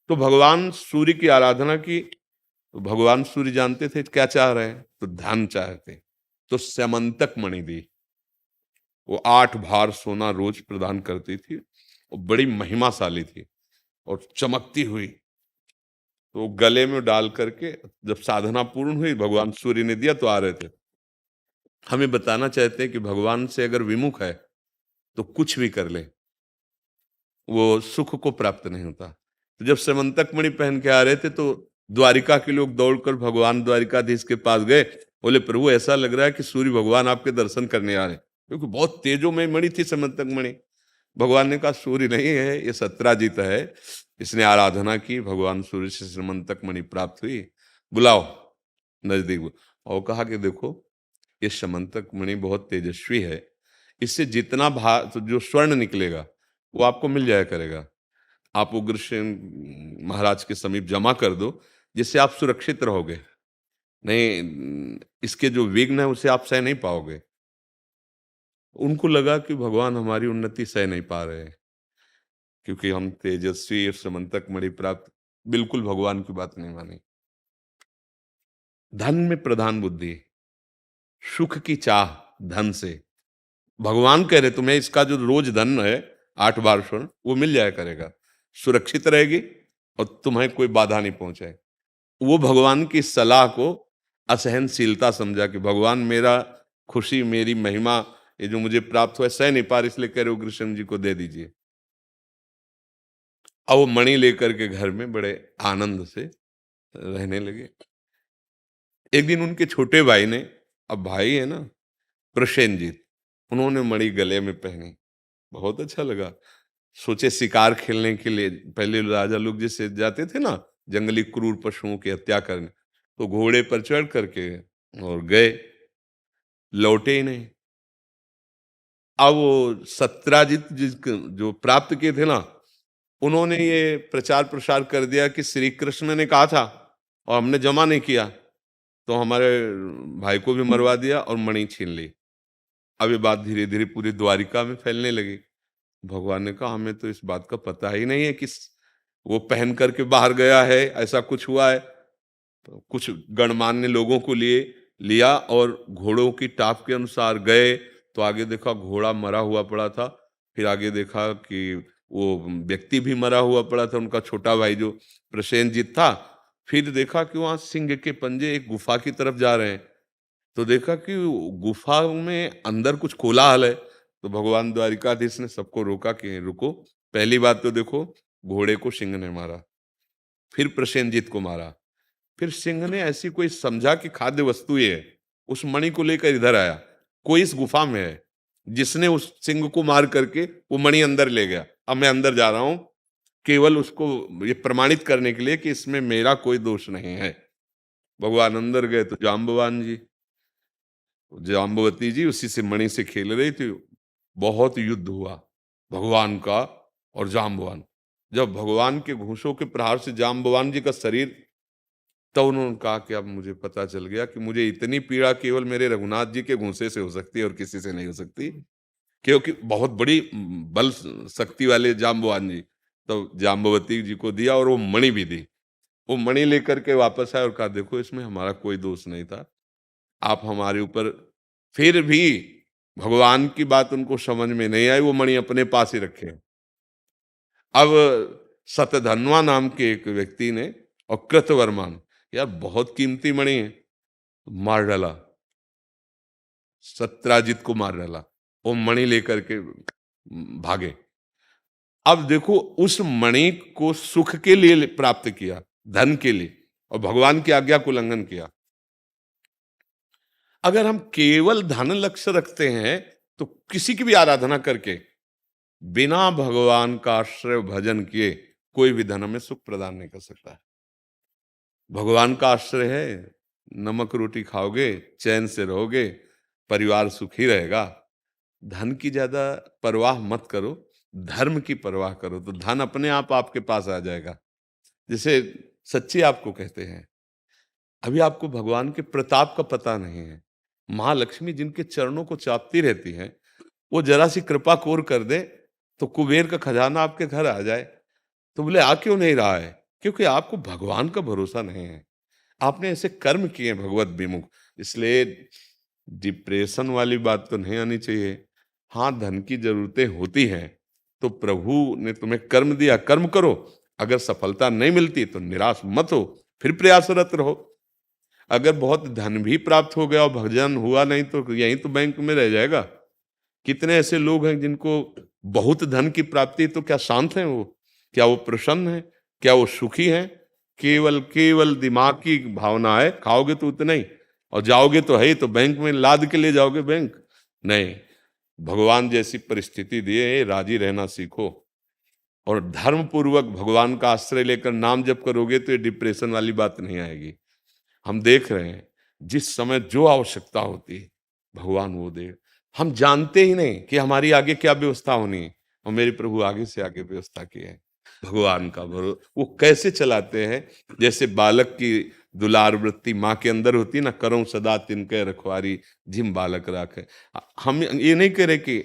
C: तो भगवान सूर्य की आराधना की। तो भगवान सूर्य जानते थे क्या चाह रहे हैं, तो धन चाहते, तो स्यमंतक मणि दी। वो 8 भार सोना रोज प्रदान करती थी और बड़ी महिमाशाली थी और चमकती हुई। तो गले में डाल करके जब साधना पूर्ण हुई, भगवान सूर्य ने दिया तो आ रहे थे। हमें बताना चाहते हैं कि भगवान से अगर विमुख है तो कुछ भी कर ले, वो सुख को प्राप्त नहीं होता। तो जब समंतक मणि पहन के आ रहे थे तो द्वारिका के लोग दौड़कर भगवान द्वारिकाधीश के पास गए, बोले प्रभु ऐसा लग रहा है कि सूर्य भगवान आपके दर्शन करने आ रहे हैं, क्योंकि बहुत तेजोमय मणि थी समंतक मणि। भगवान ने कहा सूर्य नहीं है, ये सत्राजित है, इसने आराधना की, भगवान सूर्य से समंतक मणि प्राप्त हुई, बुलाओ नजदीक। और कहा कि देखो ये समंतक मणि बहुत तेजस्वी है, इससे जितना तो जो स्वर्ण निकलेगा वो आपको मिल जाया करेगा। आप उग्रसेन महाराज के समीप जमा कर दो, जिससे आप सुरक्षित रहोगे, नहीं इसके जो विघ्न है उसे आप सह नहीं पाओगे। उनको लगा कि भगवान हमारी उन्नति सह नहीं पा रहे हैं, क्योंकि हम तेजस्वी और समंतक मणि प्राप्त, बिल्कुल भगवान की बात नहीं मानी। धन में प्रधान बुद्धि, सुख की चाह धन से। भगवान कह रहे तुम्हें इसका जो रोज धन है 8 बार स्वर्ण वो मिल जाया करेगा, सुरक्षित रहेगी और तुम्हें कोई बाधा नहीं पहुंचे। वो भगवान की सलाह को असहनशीलता समझा कि भगवान मेरा खुशी, मेरी महिमा, ये जो मुझे प्राप्त हुआ सह नहीं पा रहे, इसलिए कह रहे उग्रसेन जी को दे दीजिए। अब वो मणि लेकर के घर में बड़े आनंद से रहने लगे। एक दिन उनके छोटे भाई ने, अब भाई है ना प्रसेनजीत, उन्होंने मणि गले में पहनी, बहुत अच्छा लगा। सोचे शिकार खेलने के लिए, पहले राजा लोग जैसे जाते थे ना जंगली क्रूर पशुओं की हत्या करने, तो घोड़े पर चढ़ करके और गए, लौटे ही नहीं। अब वो सत्राजित जो प्राप्त किए थे ना, उन्होंने ये प्रचार प्रसार कर दिया कि श्री कृष्ण ने कहा था और हमने जमा नहीं किया, तो हमारे भाई को भी मरवा दिया और मणि छीन ली। अब ये बात धीरे धीरे पूरी द्वारिका में फैलने लगी। भगवान ने कहा हमें तो इस बात का पता ही नहीं है कि वो पहन करके बाहर गया है, ऐसा कुछ हुआ है। तो कुछ गणमान्य लोगों को लिया और घोड़ों की टाप के अनुसार गए, तो आगे देखा घोड़ा मरा हुआ पड़ा था, फिर आगे देखा कि वो व्यक्ति भी मरा हुआ पड़ा था, उनका छोटा भाई जो प्रसेनजीत था। फिर देखा कि वहां सिंह के पंजे एक गुफा की तरफ जा रहे हैं, तो देखा कि गुफा में अंदर कुछ कोलाहल है। तो भगवान द्वारिकाधीश ने सबको रोका कि रुको, पहली बात तो देखो घोड़े को सिंह ने मारा, फिर प्रसेनजीत को मारा, फिर सिंह ने ऐसी कोई समझा कि खाद्य वस्तु ये है, उस मणि को लेकर इधर आया, कोई इस गुफा में है जिसने उस सिंह को मार करके वो मणि अंदर ले गया। अब मैं अंदर जा रहा हूं केवल उसको ये प्रमाणित करने के लिए कि इसमें मेरा कोई दोष नहीं है। भगवान अंदर गए तो जाम्बवती जी उसी से मणि से खेल रही थी। बहुत युद्ध हुआ भगवान का और जाम्बवान। जब भगवान के घूंसों के प्रहार से जाम्बवान जी का शरीर, तब उन्होंने कहा कि अब मुझे पता चल गया कि मुझे इतनी पीड़ा केवल मेरे रघुनाथ जी के घूंसे से हो सकती है और किसी से नहीं हो सकती, क्योंकि बहुत बड़ी बल शक्ति वाले जाम्बवान जी। तो जाम्बवती जी को दिया और वो मणि भी दी। वो मणि लेकर के वापस आए और कहा देखो इसमें हमारा कोई दोष नहीं था, आप हमारे ऊपर फिर भी भगवान की बात उनको समझ में नहीं आई, वो मणि अपने पास ही रखे। अब सतधन्वा नाम के एक व्यक्ति ने और कृतवर्मान, यार बहुत कीमती मणि है, मार डाला, सत्राजित को मार डाला, वो मणि लेकर के भागे। अब देखो, उस मणि को सुख के लिए प्राप्त किया, धन के लिए, और भगवान की आज्ञा को उल्लंघन किया। अगर हम केवल धन लक्ष्य रखते हैं तो किसी की भी आराधना करके बिना भगवान का आश्रय भजन किए कोई भी धन हमें सुख प्रदान नहीं कर सकता है। भगवान का आश्रय है, नमक रोटी खाओगे, चैन से रहोगे, परिवार सुखी रहेगा। धन की ज्यादा परवाह मत करो, धर्म की परवाह करो, तो धन अपने आप आपके पास आ जाएगा। जैसे सच्ची आपको कहते हैं, अभी आपको भगवान के प्रताप का पता नहीं है। महालक्ष्मी जिनके चरणों को चापती रहती है, वो जरा सी कृपा कोर कर दे तो कुबेर का खजाना आपके घर आ जाए। तो बोले आ क्यों नहीं रहा है? क्योंकि आपको भगवान का भरोसा नहीं है, आपने ऐसे कर्म किए भगवत विमुख। इसलिए डिप्रेशन वाली बात तो नहीं आनी चाहिए। हाँ, धन की जरूरतें होती हैं तो प्रभु ने तुम्हें कर्म दिया, कर्म करो। अगर सफलता नहीं मिलती तो निराश मत हो, फिर प्रयासरत रहो। अगर बहुत धन भी प्राप्त हो गया और भजन हुआ नहीं तो यहीं तो बैंक में रह जाएगा। कितने ऐसे लोग हैं जिनको बहुत धन की प्राप्ति, तो क्या शांत हैं वो? क्या वो प्रसन्न है? क्या वो सुखी हैं? केवल दिमाग की भावना है, खाओगे तो उतना ही और जाओगे तो है ही, तो बैंक में लाद के ले जाओगे बैंक नहीं। भगवान जैसी परिस्थिति दिए, राजी रहना सीखो और धर्म पूर्वक भगवान का आश्रय लेकर नाम जप करोगे तो ये डिप्रेशन वाली बात नहीं आएगी। हम देख रहे हैं जिस समय जो आवश्यकता होती है भगवान वो दे। हम जानते ही नहीं कि हमारी आगे क्या व्यवस्था होनी है, और मेरे प्रभु आगे से आगे व्यवस्था की है। भगवान का भरोसा वो कैसे चलाते हैं, जैसे बालक की दुलार वृत्ति माँ के अंदर होती है ना, करो सदा तिनके रखवारी जिम बालक राखे। हम ये नहीं कह रहे कि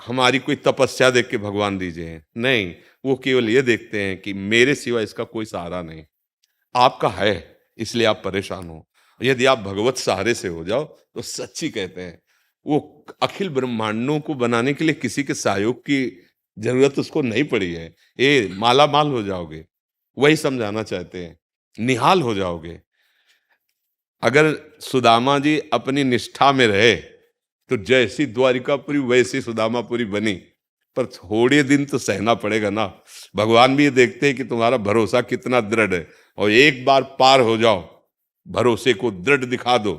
C: हमारी कोई तपस्या देख के भगवान दीजिए, नहीं, वो केवल ये देखते हैं कि मेरे सिवा इसका कोई सहारा नहीं, आपका है इसलिए आप परेशान हो। यदि आप भगवत सहारे से हो जाओ तो सच्ची कहते हैं वो अखिल ब्रह्मांडों को बनाने के लिए किसी के सहयोग की जरूरत उसको नहीं पड़ी है। ये माला माल हो जाओगे, वही समझाना चाहते हैं, निहाल हो जाओगे। अगर सुदामा जी अपनी निष्ठा में रहे तो जैसी द्वारिकापुरी वैसी सुदामापुरी बनी, पर थोड़े दिन तो सहना पड़ेगा ना। भगवान भी ये देखते हैं कि तुम्हारा भरोसा कितना दृढ़ है, और एक बार पार हो जाओ, भरोसे को दृढ़ दिखा दो,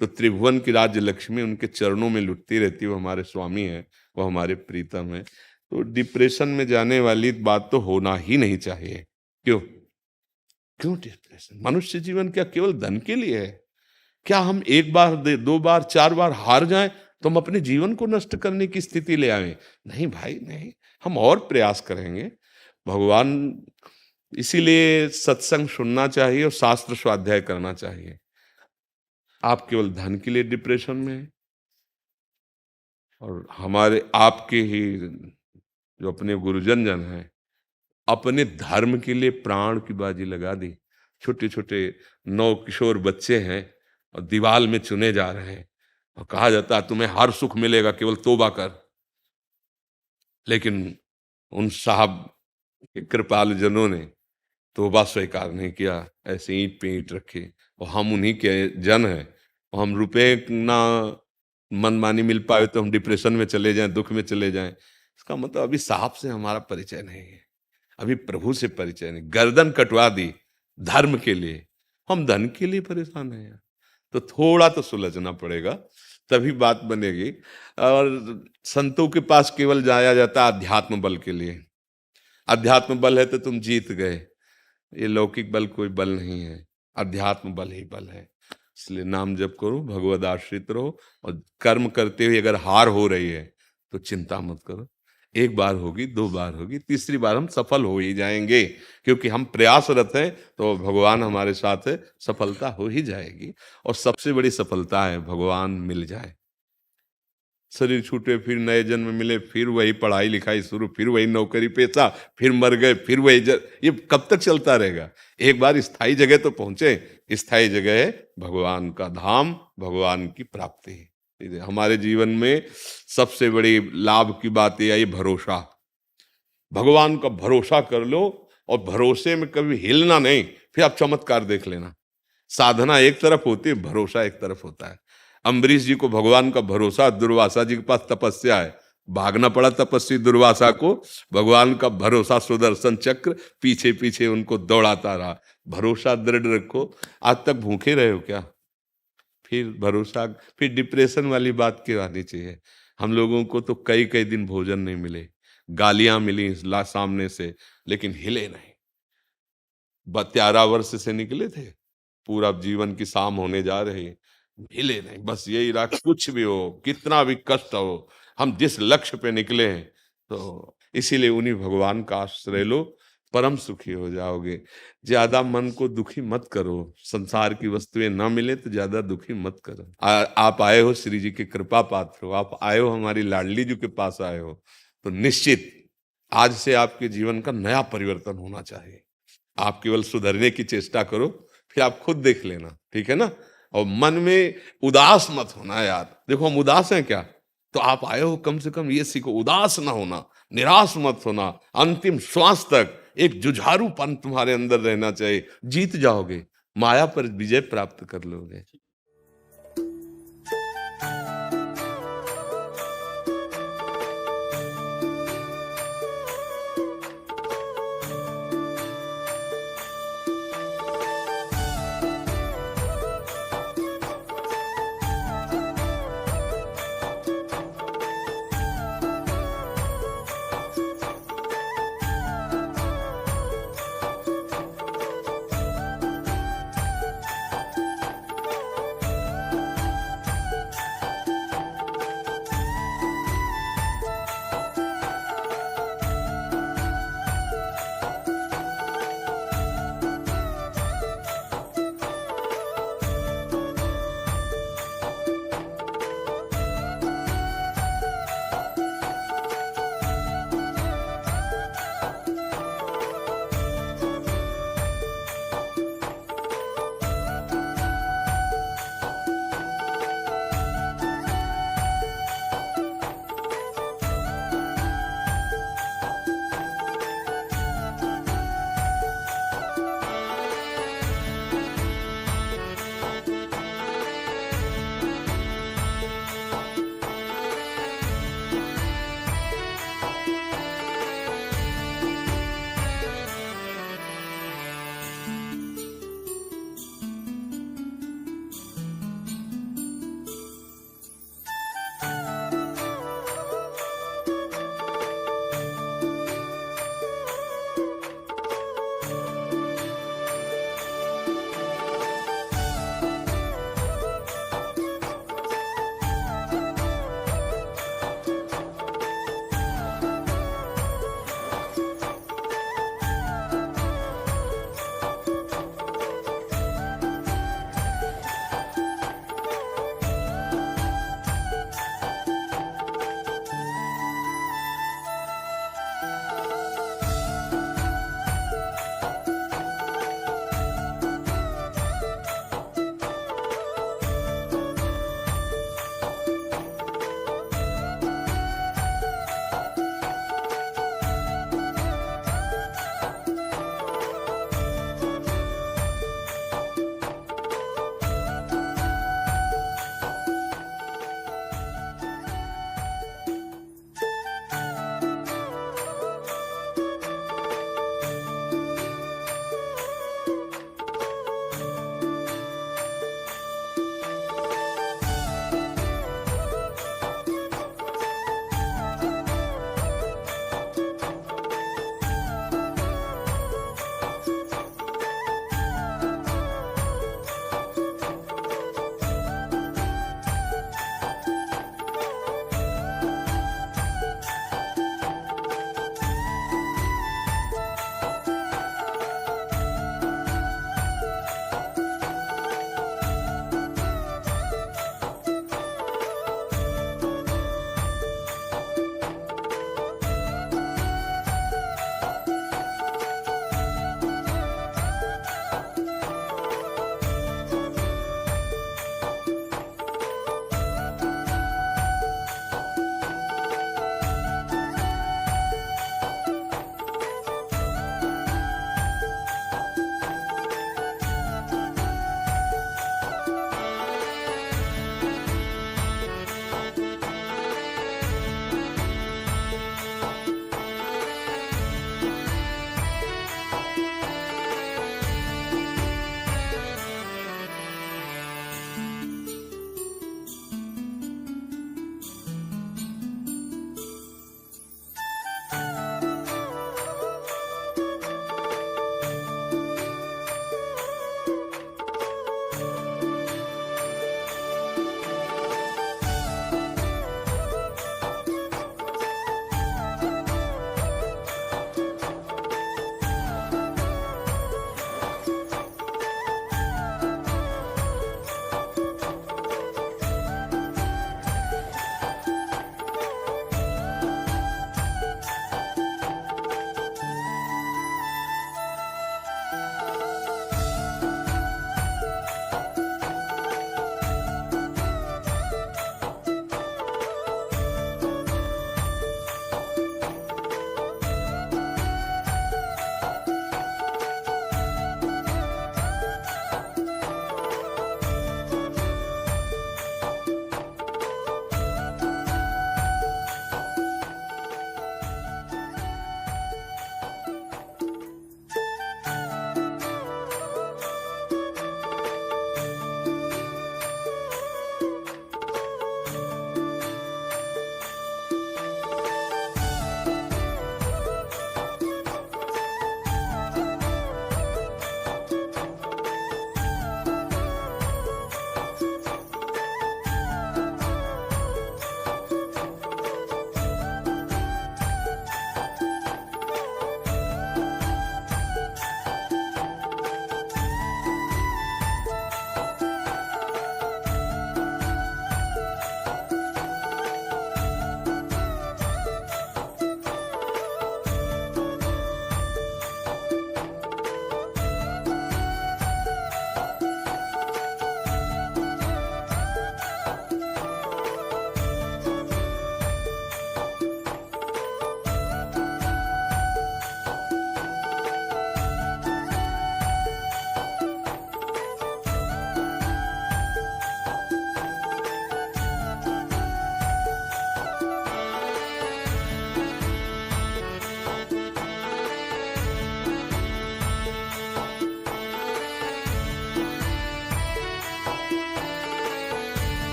C: तो त्रिभुवन की राज्य लक्ष्मी उनके चरणों में लुटती रहती है। वो हमारे स्वामी हैं, वो हमारे प्रीतम है। तो डिप्रेशन में जाने वाली बात तो होना ही नहीं चाहिए। क्यों डिप्रेशन? मनुष्य जीवन क्या केवल धन के लिए है? क्या हम एक बार, दो बार, चार बार हार जाएं तो हम अपने जीवन को नष्ट करने की स्थिति ले आए? नहीं भाई, नहीं, हम और प्रयास करेंगे। भगवान, इसीलिए सत्संग सुनना चाहिए और शास्त्र स्वाध्याय करना चाहिए। आप केवल धन के लिए डिप्रेशन में हैं, और हमारे आपके ही जो अपने गुरुजन जन हैं, अपने धर्म के लिए प्राण की बाजी लगा दी। छोटे छोटे 9 किशोर बच्चे हैं और दीवाल में चुने जा रहे हैं, और कहा जाता है तुम्हें हर सुख मिलेगा, केवल तौबा कर। लेकिन उन साहब के कृपालु जनों ने तौबा स्वीकार नहीं किया, ऐसे ईंट पे ईंट रखे। और हम उन्हीं के जन हैं, और हम रुपए ना मनमानी मिल पाए तो हम डिप्रेशन में चले जाएं, दुख में चले जाएं। इसका मतलब अभी साहब से हमारा परिचय नहीं है, अभी प्रभु से परिचय नहीं। गर्दन कटवा दी धर्म के लिए, हम धन के लिए परेशान हैं यार। तो थोड़ा तो सुलझना पड़ेगा, तभी बात बनेगी। और संतों के पास केवल जाया जाता है अध्यात्म बल के लिए। अध्यात्म बल है तो तुम जीत गए, ये लौकिक बल कोई बल नहीं है, अध्यात्म बल ही बल है। इसलिए नाम जप करो, भगवद आश्रित रहो, और कर्म करते हुए अगर हार हो रही है तो चिंता मत करो। एक बार होगी, 2 बार होगी, तीसरी बार हम सफल हो ही जाएंगे, क्योंकि हम प्रयासरत हैं तो भगवान हमारे साथ है, सफलता हो ही जाएगी। और सबसे बड़ी सफलता है भगवान मिल जाए। शरीर छूटे, फिर नए जन्म मिले, फिर वही पढ़ाई लिखाई शुरू, फिर वही नौकरी पेशा, फिर मर गए, फिर वही ये कब तक चलता रहेगा? एक बार स्थायी जगह तो पहुंचे। स्थायी जगह है भगवान का धाम, भगवान की प्राप्ति। हमारे जीवन में सबसे बड़ी लाभ की बात यह है भरोसा। भगवान का भरोसा कर लो और भरोसे में कभी हिलना नहीं, फिर आप चमत्कार देख लेना। साधना एक तरफ होती है, भरोसा एक तरफ होता है। अम्बरीश जी को भगवान का भरोसा, दुर्वासा जी के पास तपस्या है, भागना पड़ा तपस्वी दुर्वासा को, भगवान का भरोसा सुदर्शन चक्र पीछे पीछे उनको दौड़ाता रहा। भरोसा दृढ़ रखो। आज तक भूखे रहे हो क्या? फिर भरोसा, फिर डिप्रेशन वाली बात क्यों आनी चाहिए? हम लोगों को तो कई कई दिन भोजन नहीं मिले, गालियां मिली सामने से, लेकिन हिले नहीं। 13 वर्ष से निकले थे, पूरा जीवन की शाम होने जा रही, हिले नहीं। बस यही रहा, कुछ भी हो, कितना भी कष्ट हो, हम जिस लक्ष्य पे निकले हैं, तो इसीलिए उन्हीं भगवान का आश्रय लो, परम सुखी हो जाओगे। ज्यादा मन को दुखी मत करो, संसार की वस्तुएं ना मिले तो ज्यादा दुखी मत करो। आप आए हो श्री जी के कृपा पात्र हो, आप आए हो हमारी लाडली जी के पास आए हो, तो निश्चित आज से आपके जीवन का नया परिवर्तन होना चाहिए। आप केवल सुधरने की चेष्टा करो, फिर आप खुद देख लेना, ठीक है ना? और मन में उदास मत होना यार। देखो हम उदास हैं क्या? तो आप आए हो, कम से कम ये सीखो, उदास ना होना, निराश मत होना। अंतिम श्वास तक एक जुझारूपन तुम्हारे अंदर रहना चाहिए। जीत जाओगे, माया पर विजय प्राप्त कर लोगे।